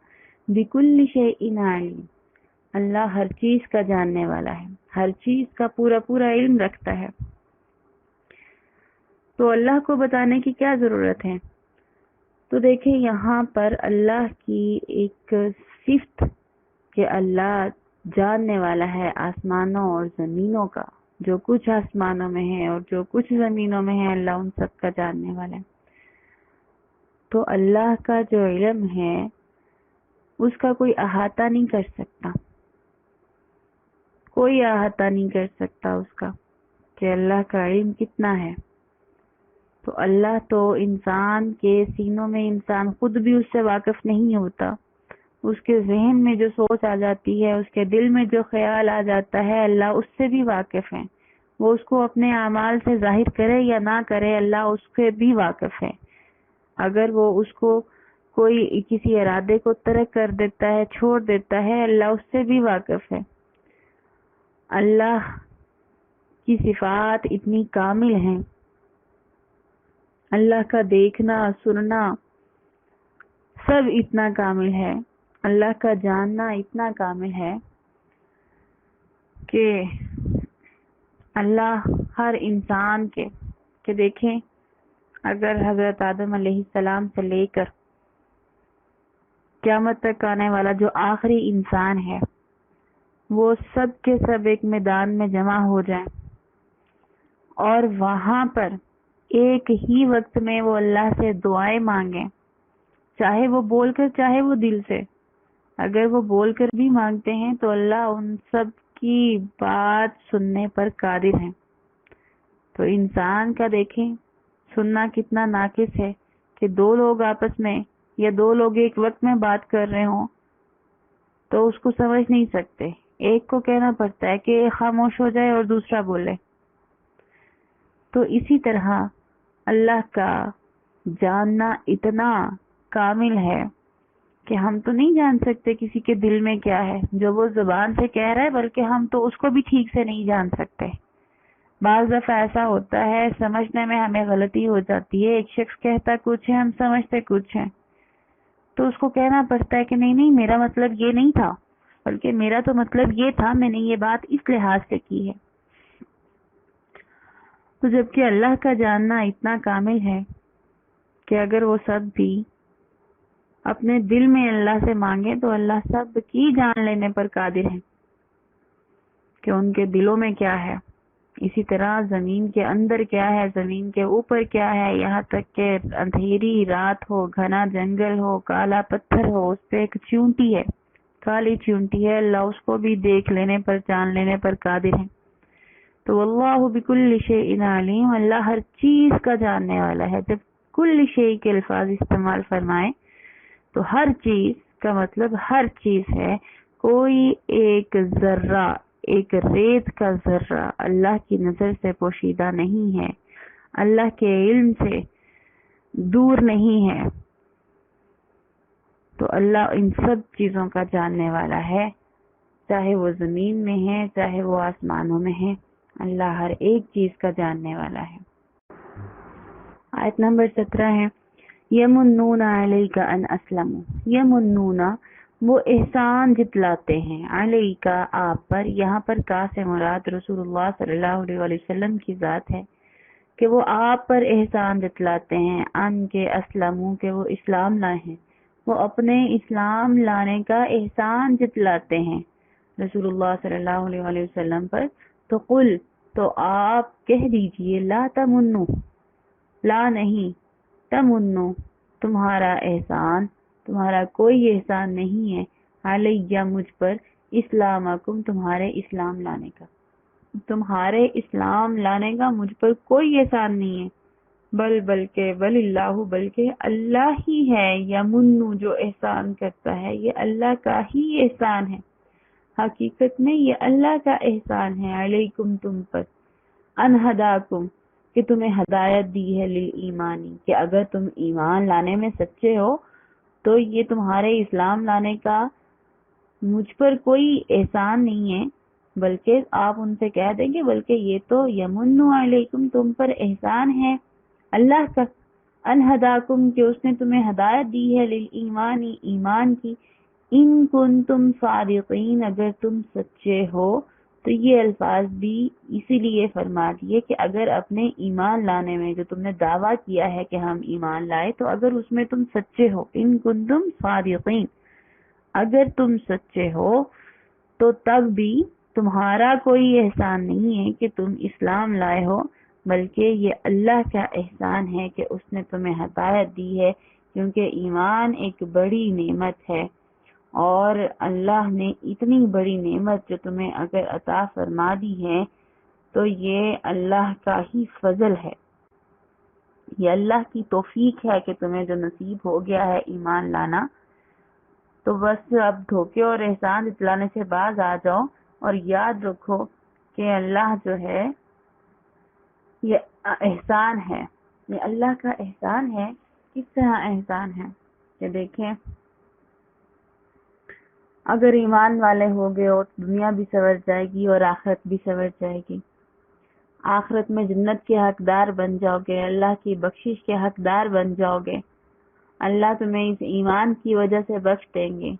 بکل شیء علیم، اللہ ہر چیز کا جاننے والا ہے، ہر چیز کا پورا علم رکھتا ہے۔ تو اللہ کو بتانے کی کیا ضرورت ہے؟ تو دیکھیں یہاں پر اللہ کی ایک صفت کہ اللہ جاننے والا ہے آسمانوں اور زمینوں کا، جو کچھ آسمانوں میں ہے اور جو کچھ زمینوں میں ہے، اللہ ان سب کا جاننے والا ہے۔ تو اللہ کا جو علم ہے اس کا کوئی احاطہ نہیں کر سکتا، کوئی احاطہ نہیں کر سکتا اس کا کہ اللہ کا علم کتنا ہے۔ تو اللہ تو انسان کے سینوں میں، انسان خود بھی اس سے واقف نہیں ہوتا، اس کے ذہن میں جو سوچ آ جاتی ہے، اس کے دل میں جو خیال آ جاتا ہے، اللہ اس سے بھی واقف ہے۔ وہ اس کو اپنے اعمال سے ظاہر کرے یا نہ کرے، اللہ اس سے بھی واقف ہے۔ اگر وہ اس کو کوئی کسی ارادے کو ترک کر دیتا ہے، چھوڑ دیتا ہے، اللہ اس سے بھی واقف ہے۔ اللہ کی صفات اتنی کامل ہیں، اللہ کا دیکھنا، سننا سب اتنا کامل ہے، اللہ کا جاننا اتنا کامل ہے کہ اللہ ہر انسان کے کہ دیکھیں اگر حضرت آدم علیہ السلام سے لے کر قیامت تک آنے والا جو آخری انسان ہے، وہ سب کے سب ایک میدان میں جمع ہو جائیں اور وہاں پر ایک ہی وقت میں وہ اللہ سے دعائیں مانگیں، چاہے وہ بول کر چاہے وہ دل سے، اگر وہ بول کر بھی مانگتے ہیں تو اللہ ان سب کی بات سننے پر قادر ہے۔ تو انسان کا دیکھیں سننا کتنا ناقص ہے کہ دو لوگ آپس میں یا دو لوگ ایک وقت میں بات کر رہے ہوں تو اس کو سمجھ نہیں سکتے، ایک کو کہنا پڑتا ہے کہ خاموش ہو جائے اور دوسرا بولے۔ تو اسی طرح اللہ کا جاننا اتنا کامل ہے کہ ہم تو نہیں جان سکتے کسی کے دل میں کیا ہے، جو وہ زبان سے کہہ رہا ہے، بلکہ ہم تو اس کو بھی ٹھیک سے نہیں جان سکتے۔ بعض دفعہ ایسا ہوتا ہے سمجھنے میں ہمیں غلطی ہو جاتی ہے، ایک شخص کہتا کچھ ہے، ہم سمجھتے کچھ ہیں، تو اس کو کہنا پڑتا ہے کہ نہیں میرا مطلب یہ نہیں تھا، بلکہ میرا تو مطلب یہ تھا، میں نے یہ بات اس لحاظ سے کی ہے۔ تو جبکہ اللہ کا جاننا اتنا کامل ہے کہ اگر وہ سب بھی اپنے دل میں اللہ سے مانگے تو اللہ سب کی جان لینے پر قادر ہے کہ ان کے دلوں میں کیا ہے۔ اسی طرح زمین کے اندر کیا ہے، زمین کے اوپر کیا ہے، یہاں تک کہ اندھیری رات ہو، گھنا جنگل ہو، کالا پتھر ہو، اس پہ ایک چیونٹی ہے، کالی چیونٹی ہے، اللہ اس کو بھی دیکھ لینے پر، جان لینے پر قادر ہے۔ تو واللہ بکل شیء علیم، اللہ ہر چیز کا جاننے والا ہے۔ جب کل شیء کے الفاظ استعمال فرمائیں تو ہر چیز کا مطلب ہر چیز ہے، کوئی ایک ذرہ، ایک ریت کا ذرہ اللہ کی نظر سے پوشیدہ نہیں ہے، اللہ کے علم سے دور نہیں ہے۔ تو اللہ ان سب چیزوں کا جاننے والا ہے، چاہے وہ زمین میں ہے چاہے وہ آسمانوں میں ہے، اللہ ہر ایک چیز کا جاننے والا ہے۔ آیت نمبر 17 ہے، یمنون علیک ان اسلموا، یمنون وہ احسان جتلاتے ہیں، علیکا آپ پر، یہاں پر کا سے مراد رسول اللہ صلی اللہ علیہ وآلہ وسلم کی ذات ہے کہ وہ آپ پر احسان جتلاتے ہیں، ان کے اسلموں کہ وہ اسلام لائے ہیں، وہ اپنے اسلام لانے کا احسان جتلاتے ہیں رسول اللہ صلی اللہ علیہ وآلہ وسلم پر۔ تو قل، تو آپ کہہ دیجئے، لا تمنو، لا نہیں، تمنو تمہارا احسان، تمہارا کوئی احسان نہیں ہے، علیہ مجھ پر، اسلامکم تمہارے اسلام لانے کا، تمہارے اسلام لانے کا مجھ پر کوئی احسان نہیں ہے، بلکہ اللہ، بلکہ اللہ ہی ہے، یمنو جو احسان کرتا ہے، یہ اللہ کا ہی احسان ہے، حقیقت میں یہ اللہ کا احسان ہے، علیکم تم پر، ان ہداکم کہ تمہیں ہدایت دی ہے، للایمانی کہ اگر تم ایمان لانے میں سچے ہو تو یہ تمہارے اسلام لانے کا مجھ پر کوئی احسان نہیں ہے، بلکہ آپ ان سے کہہ دیں گے بلکہ یہ تو یمن علیکم تم پر احسان ہے اللہ کا، ان ہداکم کہ اس نے تمہیں ہدایت دی ہے، للایمانی ایمان کی، ان کنتم صادقین اگر تم سچے ہو۔ تو یہ الفاظ بھی اسی لیے فرما دیے کہ اگر اپنے ایمان لانے میں جو تم نے دعویٰ کیا ہے کہ ہم ایمان لائے، تو اگر اس میں تم سچے ہو، ان کنتم صادقین اگر تم سچے ہو، تو تب بھی تمہارا کوئی احسان نہیں ہے کہ تم اسلام لائے ہو، بلکہ یہ اللہ کا احسان ہے کہ اس نے تمہیں ہدایت دی ہے، کیونکہ ایمان ایک بڑی نعمت ہے، اور اللہ نے اتنی بڑی نعمت جو تمہیں اگر عطا فرما دی ہے تو یہ اللہ کا ہی فضل ہے، یہ اللہ کی توفیق ہے کہ تمہیں جو نصیب ہو گیا ہے ایمان لانا۔ تو بس اب دھوکے اور احسان جتلانے سے باز آ جاؤ اور یاد رکھو کہ اللہ جو ہے یہ احسان ہے، یہ اللہ کا احسان ہے۔ کس طرح احسان ہے کہ دیکھیں، اگر ایمان والے ہو گئے ہو تو دنیا بھی سنور جائے گی اور آخرت بھی سنور جائے گی، آخرت میں جنت کے حقدار بن جاؤ گے، اللہ کی بخشش کے حقدار بن جاؤ گے، اللہ تمہیں اس ایمان کی وجہ سے بخش دیں گے،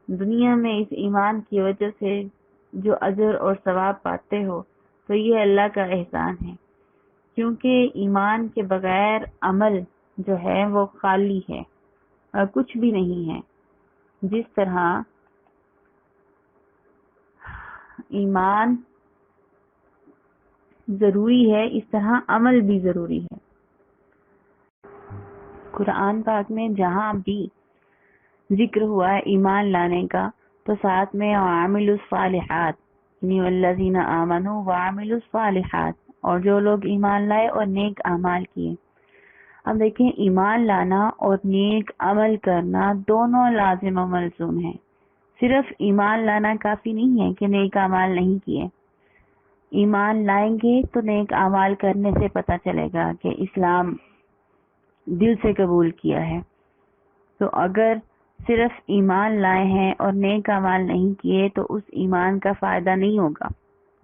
دنیا میں اس ایمان کی وجہ سے جو اجر اور ثواب پاتے ہو تو یہ اللہ کا احسان ہے، کیونکہ ایمان کے بغیر عمل جو ہے وہ خالی ہے اور کچھ بھی نہیں ہے۔ جس طرح ایمان ضروری ہے اس طرح عمل بھی ضروری ہے۔ قرآن پاک میں جہاں بھی ذکر ہوا ہے ایمان لانے کا تو ساتھ میں وعاملوا الصالحات، یعنی والذین آمنوا وعاملوا الصالحات، اور جو لوگ ایمان لائے اور نیک اعمال کیے۔ اب دیکھیں، ایمان لانا اور نیک عمل کرنا دونوں لازم و ملزوم ہیں، صرف ایمان لانا کافی نہیں ہے کہ نیک اعمال نہیں کیے، ایمان لائیں گے تو نیک اعمال کرنے سے پتہ چلے گا کہ اسلام دل سے قبول کیا ہے۔ تو اگر صرف ایمان لائے ہیں اور نیک اعمال نہیں کیے تو اس ایمان کا فائدہ نہیں ہوگا،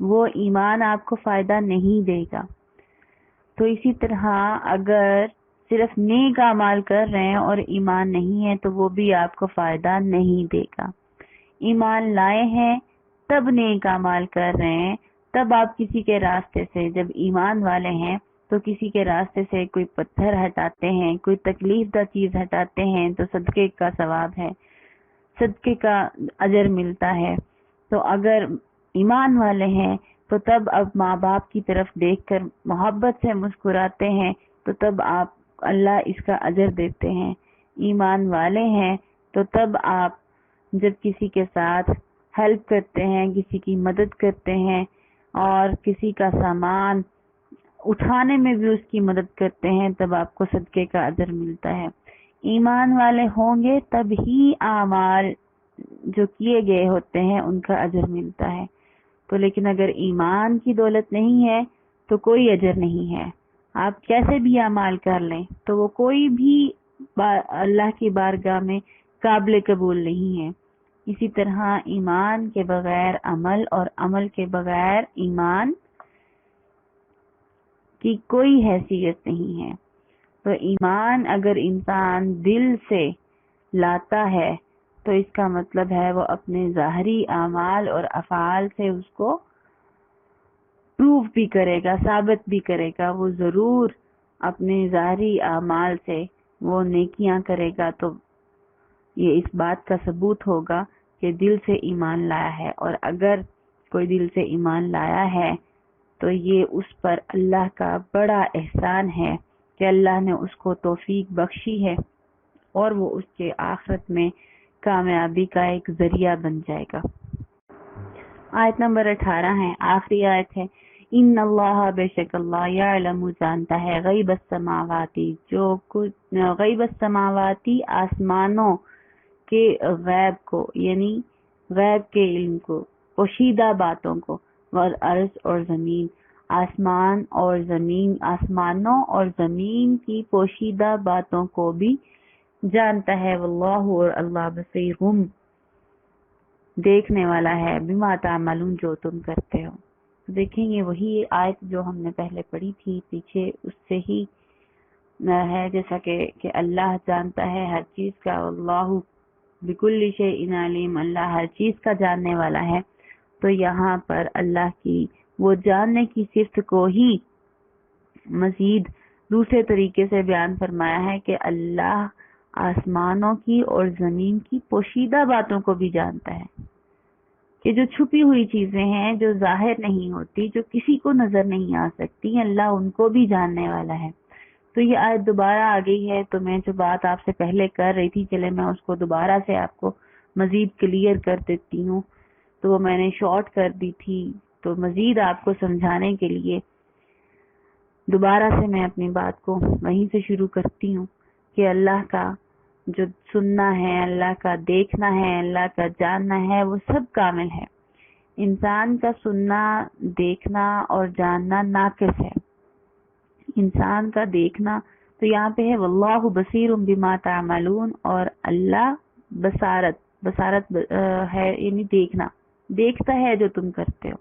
وہ ایمان آپ کو فائدہ نہیں دے گا۔ تو اسی طرح اگر صرف نیک اعمال کر رہے ہیں اور ایمان نہیں ہے تو وہ بھی آپ کو فائدہ نہیں دے گا۔ ایمان لائے ہیں تب نیک اعمال کر رہے ہیں، تب آپ کسی کے راستے سے، جب ایمان والے ہیں تو کسی کے راستے سے کوئی پتھر ہٹاتے ہیں، کوئی تکلیف دہ چیز ہٹاتے ہیں تو صدقے کا ثواب ہے، صدقے کا اجر ملتا ہے۔ تو اگر ایمان والے ہیں تو تب اب ماں باپ کی طرف دیکھ کر محبت سے مسکراتے ہیں تو تب آپ اللہ اس کا اجر دیتے ہیں۔ ایمان والے ہیں تو تب آپ جب کسی کے ساتھ ہیلپ کرتے ہیں، کسی کی مدد کرتے ہیں اور کسی کا سامان اٹھانے میں بھی اس کی مدد کرتے ہیں، تب آپ کو صدقے کا اجر ملتا ہے۔ ایمان والے ہوں گے تب ہی اعمال جو کیے گئے ہوتے ہیں ان کا اجر ملتا ہے۔ تو لیکن اگر ایمان کی دولت نہیں ہے تو کوئی اجر نہیں ہے، آپ کیسے بھی اعمال کر لیں تو وہ کوئی بھی اللہ کی بارگاہ میں قابل قبول نہیں ہے۔ اسی طرح ایمان کے بغیر عمل اور عمل کے بغیر ایمان کی کوئی حیثیت نہیں ہے۔ تو ایمان اگر انسان دل سے لاتا ہے تو اس کا مطلب ہے وہ اپنے ظاہری اعمال اور افعال سے اس کو پروف بھی کرے گا، ثابت بھی کرے گا. وہ ضرور اپنے ظاہری اعمال سے وہ نیکیاں کرے گا، تو یہ اس بات کا ثبوت ہوگا کہ دل سے ایمان لایا ہے. اور اگر کوئی دل سے ایمان لایا ہے تو یہ اس پر اللہ کا بڑا احسان ہے کہ اللہ نے اس کو توفیق بخشی ہے اور وہ اس کے آخرت میں کامیابی کا ایک ذریعہ بن جائے گا. آیت نمبر 18 ہے، آخری آیت ہے. ان اللہ، بے شک اللہ، یعلم جانتا ہے، غیب السماواتی، جو کچھ غیب السماواتی آسمانوں کے غیب کو، یعنی غیب کے علم کو، پوشیدہ باتوں کو، والارض اور زمین، آسمان اور زمین، آسمانوں اور زمین کی پوشیدہ باتوں کو بھی جانتا ہے. واللہ، اور اللہ، بصیرہم، دیکھنے والا ہے، بما تعملون، جو تم کرتے ہو. دیکھیں یہ وہی آیت جو ہم نے پہلے پڑھی تھی پیچھے، اس سے ہی ہے، جیسا کہ اللہ جانتا ہے ہر چیز کا. اللہ بکل شیء علیم، اللہ ہر چیز کا جاننے والا ہے. تو یہاں پر اللہ کی وہ جاننے کی صفت کو ہی مزید دوسرے طریقے سے بیان فرمایا ہے کہ اللہ آسمانوں کی اور زمین کی پوشیدہ باتوں کو بھی جانتا ہے، کہ جو چھپی ہوئی چیزیں ہیں، جو ظاہر نہیں ہوتی، جو کسی کو نظر نہیں آ سکتی، اللہ ان کو بھی جاننے والا ہے. تو یہ آیت دوبارہ آ گئی ہے، تو میں جو بات آپ سے پہلے کر رہی تھی، چلے میں اس کو دوبارہ سے آپ کو مزید کلیئر کر دیتی ہوں. تو وہ میں نے شارٹ کر دی تھی، تو مزید آپ کو سمجھانے کے لیے دوبارہ سے میں اپنی بات کو وہیں سے شروع کرتی ہوں کہ اللہ کا جو سننا ہے، اللہ کا دیکھنا ہے، اللہ کا جاننا ہے، وہ سب کامل ہے. انسان کا سننا، دیکھنا اور جاننا ناقص ہے. انسان کا دیکھنا تو یہاں پہ ہے واللہ بصیر بما تعملون، اور اللہ بصارت ہے، یعنی دیکھتا ہے جو تم کرتے ہو.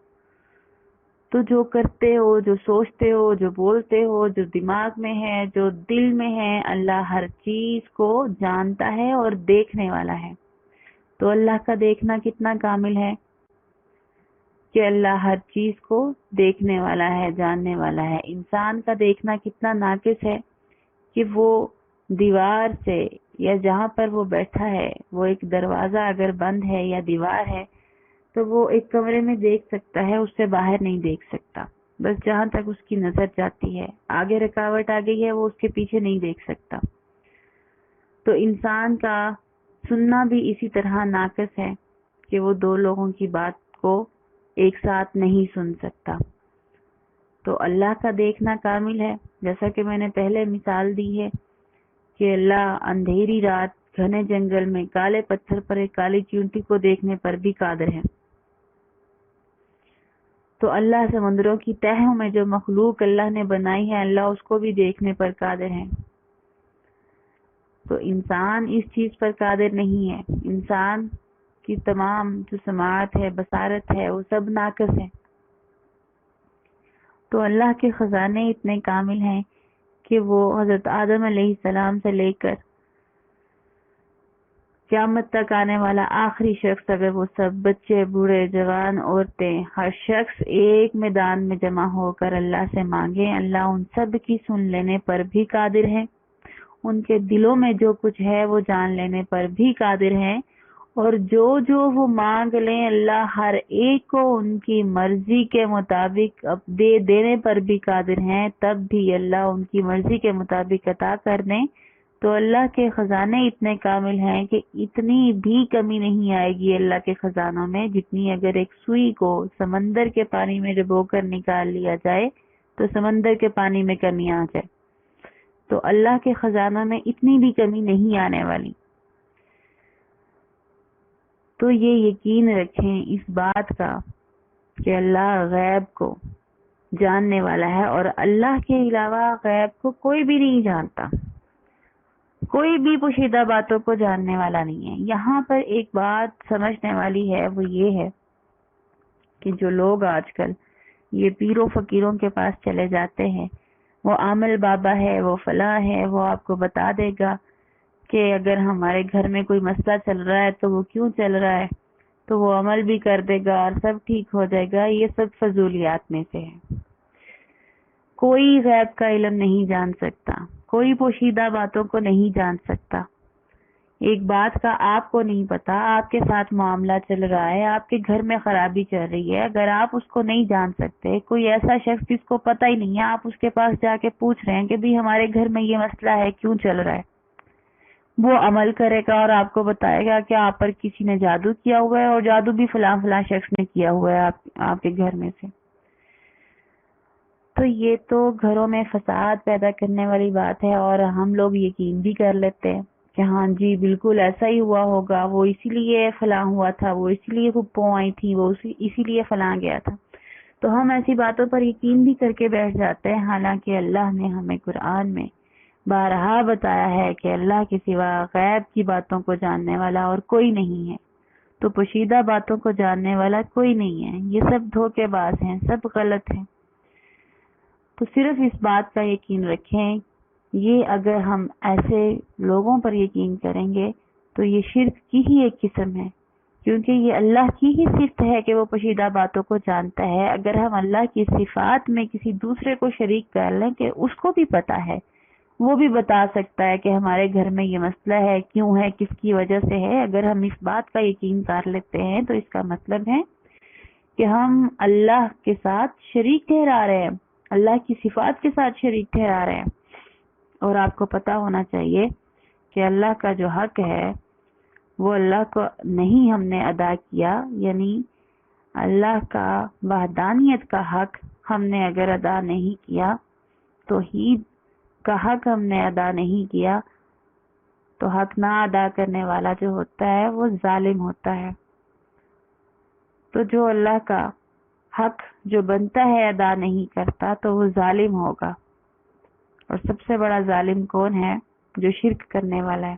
تو جو کرتے ہو، جو سوچتے ہو، جو بولتے ہو، جو دماغ میں ہے، جو دل میں ہے، اللہ ہر چیز کو جانتا ہے اور دیکھنے والا ہے. تو اللہ کا دیکھنا کتنا کامل ہے کہ اللہ ہر چیز کو دیکھنے والا ہے، جاننے والا ہے. انسان کا دیکھنا کتنا ناقص ہے کہ وہ دیوار سے، یا جہاں پر وہ بیٹھا ہے، وہ ایک دروازہ اگر بند ہے یا دیوار ہے تو وہ ایک کمرے میں دیکھ سکتا ہے، اس سے باہر نہیں دیکھ سکتا. بس جہاں تک اس کی نظر جاتی ہے، آگے رکاوٹ آ گئی ہے، وہ اس کے پیچھے نہیں دیکھ سکتا. تو انسان کا سننا بھی اسی طرح ناقص ہے کہ وہ دو لوگوں کی بات کو ایک ساتھ نہیں سن سکتا. تو اللہ کا دیکھنا کامل ہے، جیسا کہ میں نے پہلے مثال دی ہے کہ اللہ اندھیری رات گھنے جنگل میں کالے پتھر پر ایک کالی چیونٹی کو دیکھنے پر بھی قادر ہے. تو اللہ سمندروں کی تہوں میں جو مخلوق اللہ نے بنائی ہے، اللہ اس کو بھی دیکھنے پر قادر ہے. تو انسان اس چیز پر قادر نہیں ہے. انسان کی تمام جو سماعت ہے، بصارت ہے، وہ سب ناقص ہے. تو اللہ کے خزانے اتنے کامل ہیں کہ وہ حضرت آدم علیہ السلام سے لے کر قیامت تک آنے والا آخری شخص، اگر وہ سب بچے، بوڑھے، جوان، عورتیں، ہر شخص ایک میدان میں جمع ہو کر اللہ سے مانگے، اللہ ان سب کی سن لینے پر بھی قادر ہے. ان کے دلوں میں جو کچھ ہے وہ جان لینے پر بھی قادر ہے. اور جو وہ مانگ لیں، اللہ ہر ایک کو ان کی مرضی کے مطابق دے دینے پر بھی قادر ہیں. تب بھی اللہ ان کی مرضی کے مطابق عطا کر دیں. تو اللہ کے خزانے اتنے کامل ہیں کہ اتنی بھی کمی نہیں آئے گی اللہ کے خزانوں میں، جتنی اگر ایک سوئی کو سمندر کے پانی میں ڈبو کر نکال لیا جائے تو سمندر کے پانی میں کمی آ جائے. تو اللہ کے خزانوں میں اتنی بھی کمی نہیں آنے والی. تو یہ یقین رکھیں اس بات کا کہ اللہ غیب کو جاننے والا ہے، اور اللہ کے علاوہ غیب کو کوئی بھی نہیں جانتا، کوئی بھی پوشیدہ باتوں کو جاننے والا نہیں ہے. یہاں پر ایک بات سمجھنے والی ہے، وہ یہ ہے کہ جو لوگ آج کل یہ پیروں فقیروں کے پاس چلے جاتے ہیں، وہ عامل بابا ہے، وہ فلاں ہے، وہ آپ کو بتا دے گا کہ اگر ہمارے گھر میں کوئی مسئلہ چل رہا ہے تو وہ کیوں چل رہا ہے، تو وہ عمل بھی کر دے گا اور سب ٹھیک ہو جائے گا، یہ سب فضولیات میں سے ہے۔ کوئی غیب کا علم نہیں جان سکتا، کوئی پوشیدہ باتوں کو نہیں جان سکتا۔ ایک بات کا آپ کو نہیں پتا، آپ کے ساتھ معاملہ چل رہا ہے، آپ کے گھر میں خرابی چل رہی ہے، اگر آپ اس کو نہیں جان سکتے، کوئی ایسا شخص جس کو پتہ ہی نہیں ہے، آپ اس کے پاس جا کے پوچھ رہے ہیں کہ بھی ہمارے گھر میں یہ مسئلہ ہے، کیوں چل رہا ہے، وہ عمل کرے گا اور آپ کو بتائے گا کہ آپ پر کسی نے جادو کیا ہوا ہے، اور جادو بھی فلاں فلاں شخص نے کیا ہوا ہے آپ کے گھر میں سے۔ تو یہ تو گھروں میں فساد پیدا کرنے والی بات ہے، اور ہم لوگ یقین بھی کر لیتے ہیں کہ ہاں جی بالکل ایسا ہی ہوا ہوگا، وہ اسی لیے فلاں ہوا تھا، وہ اسی لیے پھپھو آئی تھی، وہ اسی لیے فلاں گیا تھا۔ تو ہم ایسی باتوں پر یقین بھی کر کے بیٹھ جاتے ہیں، حالانکہ اللہ نے ہمیں قرآن میں بارہا بتایا ہے کہ اللہ کے سوا غیب کی باتوں کو جاننے والا اور کوئی نہیں ہے، تو پوشیدہ باتوں کو جاننے والا کوئی نہیں ہے، یہ سب دھوکے باز ہیں، سب غلط ہیں۔ تو صرف اس بات کا یقین رکھیں، یہ اگر ہم ایسے لوگوں پر یقین کریں گے تو یہ شرک کی ہی ایک قسم ہے، کیونکہ یہ اللہ کی ہی صفت ہے کہ وہ پوشیدہ باتوں کو جانتا ہے۔ اگر ہم اللہ کی صفات میں کسی دوسرے کو شریک کر لیں کہ اس کو بھی پتا ہے، وہ بھی بتا سکتا ہے کہ ہمارے گھر میں یہ مسئلہ ہے، کیوں ہے، کس کی وجہ سے ہے، اگر ہم اس بات کا یقین کر لیتے ہیں تو اس کا مطلب ہے کہ ہم اللہ کے ساتھ شریک ٹھہرا رہے ہیں، اللہ کی صفات کے ساتھ شریک ٹھہرا رہے ہیں۔ اور آپ کو پتا ہونا چاہیے کہ اللہ کا جو حق ہے وہ اللہ کو نہیں ہم نے ادا کیا، یعنی اللہ کا وحدانیت کا حق ہم نے اگر ادا نہیں کیا، توحید کا حق ہم نے ادا نہیں کیا، تو حق نہ ادا کرنے والا جو ہوتا ہے وہ ظالم ہوتا ہے۔ تو جو اللہ کا حق جو بنتا ہے ادا نہیں کرتا تو وہ ظالم ہوگا، اور سب سے بڑا ظالم کون ہے؟ جو شرک کرنے والا ہے۔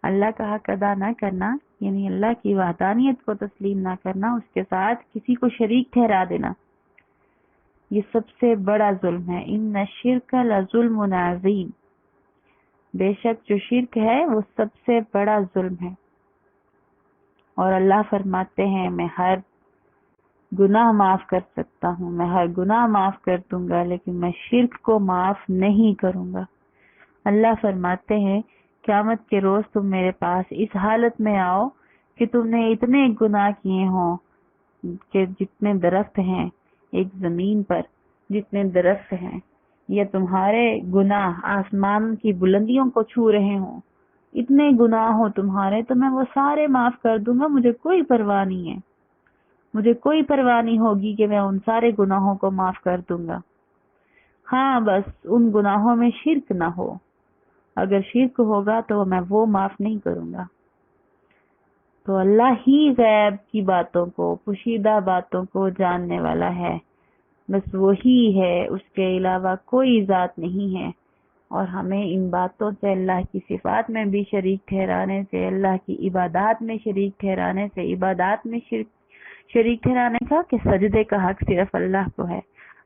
اللہ کا حق ادا نہ کرنا یعنی اللہ کی وحدانیت کو تسلیم نہ کرنا، اس کے ساتھ کسی کو شریک ٹھہرا دینا، یہ سب سے بڑا ظلم ہے۔ ان الشرک لظلم عظیم، بے شک جو شرک ہے وہ سب سے بڑا ظلم ہے۔ اور اللہ فرماتے ہیں میں ہر گناہ معاف کر سکتا ہوں، میں ہر گناہ معاف کر دوں گا، لیکن میں شرک کو معاف نہیں کروں گا۔ اللہ فرماتے ہیں قیامت کے روز تم میرے پاس اس حالت میں آؤ کہ تم نے اتنے گناہ کیے ہوں کہ جتنے درخت ہیں ایک زمین پر، جتنے درخت ہیں، یا تمہارے گناہ آسمان کی بلندیوں کو چھو رہے ہوں، اتنے گناہ ہو تمہارے تو میں وہ سارے معاف کر دوں گا، مجھے کوئی پرواہ نہیں ہے، مجھے کوئی پرواہ نہیں ہوگی کہ میں ان سارے گناہوں کو معاف کر دوں گا۔ ہاں بس ان گناہوں میں شرک نہ ہو، اگر شرک ہوگا تو میں وہ معاف نہیں کروں گا۔ تو اللہ ہی غیب کی باتوں کو، پوشیدہ باتوں کو جاننے والا ہے، بس وہی ہے، اس کے علاوہ کوئی ذات نہیں ہے۔ اور ہمیں ان باتوں سے، اللہ کی صفات میں بھی شریک ٹھہرانے سے، اللہ کی عبادات میں شریک ٹھہرانے سے، عبادات میں شریک ٹھہرانے کا کہ سجدے کا حق صرف اللہ کو ہے۔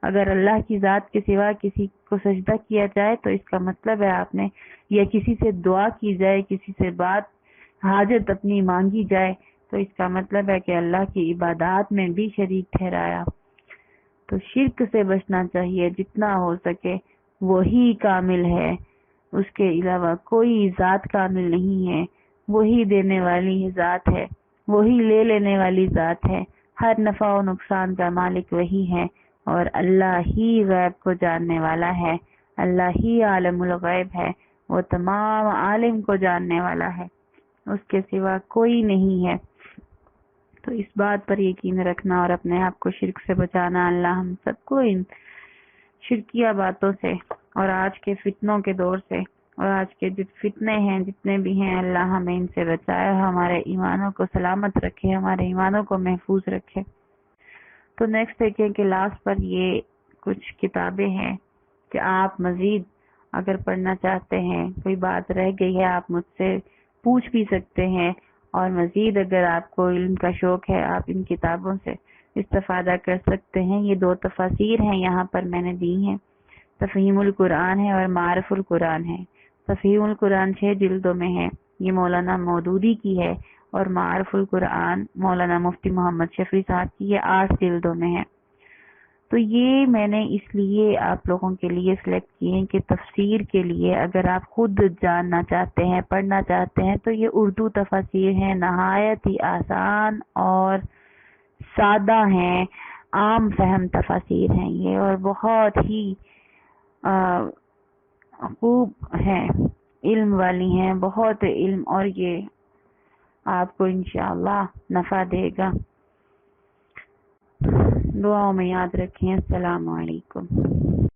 اگر اللہ کی ذات کے سوا کسی کو سجدہ کیا جائے تو اس کا مطلب ہے آپ نے، یا کسی سے دعا کی جائے، کسی سے بات حاجت اپنی مانگی جائے، تو اس کا مطلب ہے کہ اللہ کی عبادات میں بھی شریک ٹھہرایا۔ تو شرک سے بچنا چاہیے جتنا ہو سکے، وہی کامل ہے، اس کے علاوہ کوئی ذات کامل نہیں ہے، وہی دینے والی ذات ہے، وہی لے لینے والی ذات ہے، ہر نفع و نقصان کا مالک وہی ہے، اور اللہ ہی غیب کو جاننے والا ہے، اللہ ہی عالم الغیب ہے، وہ تمام عالم کو جاننے والا ہے، اس کے سوا کوئی نہیں ہے۔ تو اس بات پر یقین رکھنا اور اپنے آپ کو شرک سے بچانا، اللہ ہم سب کو ان شرکیہ باتوں سے اور آج کے فتنوں کے دور سے اور آج کے فتنے ہیں جتنے بھی ہیں، اللہ ہمیں ان سے بچائے، ہمارے ایمانوں کو سلامت رکھے، ہمارے ایمانوں کو محفوظ رکھے۔ تو نیکسٹ دیکھیں کہ لاسٹ پر یہ کچھ کتابیں ہیں کہ آپ مزید اگر پڑھنا چاہتے ہیں، کوئی بات رہ گئی ہے آپ مجھ سے پوچھ بھی سکتے ہیں، اور مزید اگر آپ کو علم کا شوق ہے آپ ان کتابوں سے استفادہ کر سکتے ہیں۔ یہ 2 تفاسیر ہیں یہاں پر میں نے دی ہیں، تفہیم القرآن ہے اور معرف القرآن ہے۔ تفہیم القرآن 6 جلدوں میں ہے یہ مولانا مودودی کی ہے، اور معارف القرآن مولانا مفتی محمد شفیع صاحب کی، یہ 8 جلدوں میں ہے۔ تو یہ میں نے اس لیے آپ لوگوں کے لیے سلیکٹ کیے ہیں کہ تفسیر کے لیے اگر آپ خود جاننا چاہتے ہیں، پڑھنا چاہتے ہیں، تو یہ اردو تفاسیر ہیں، نہایت ہی آسان اور سادہ ہیں، عام فہم تفاسیر ہیں یہ، اور بہت ہی خوب ہیں، علم والی ہیں، بہت علم، اور یہ آپ کو انشاءاللہ نفع دے گا۔ دعاؤں میں یاد رکھیں۔ السلام علیکم۔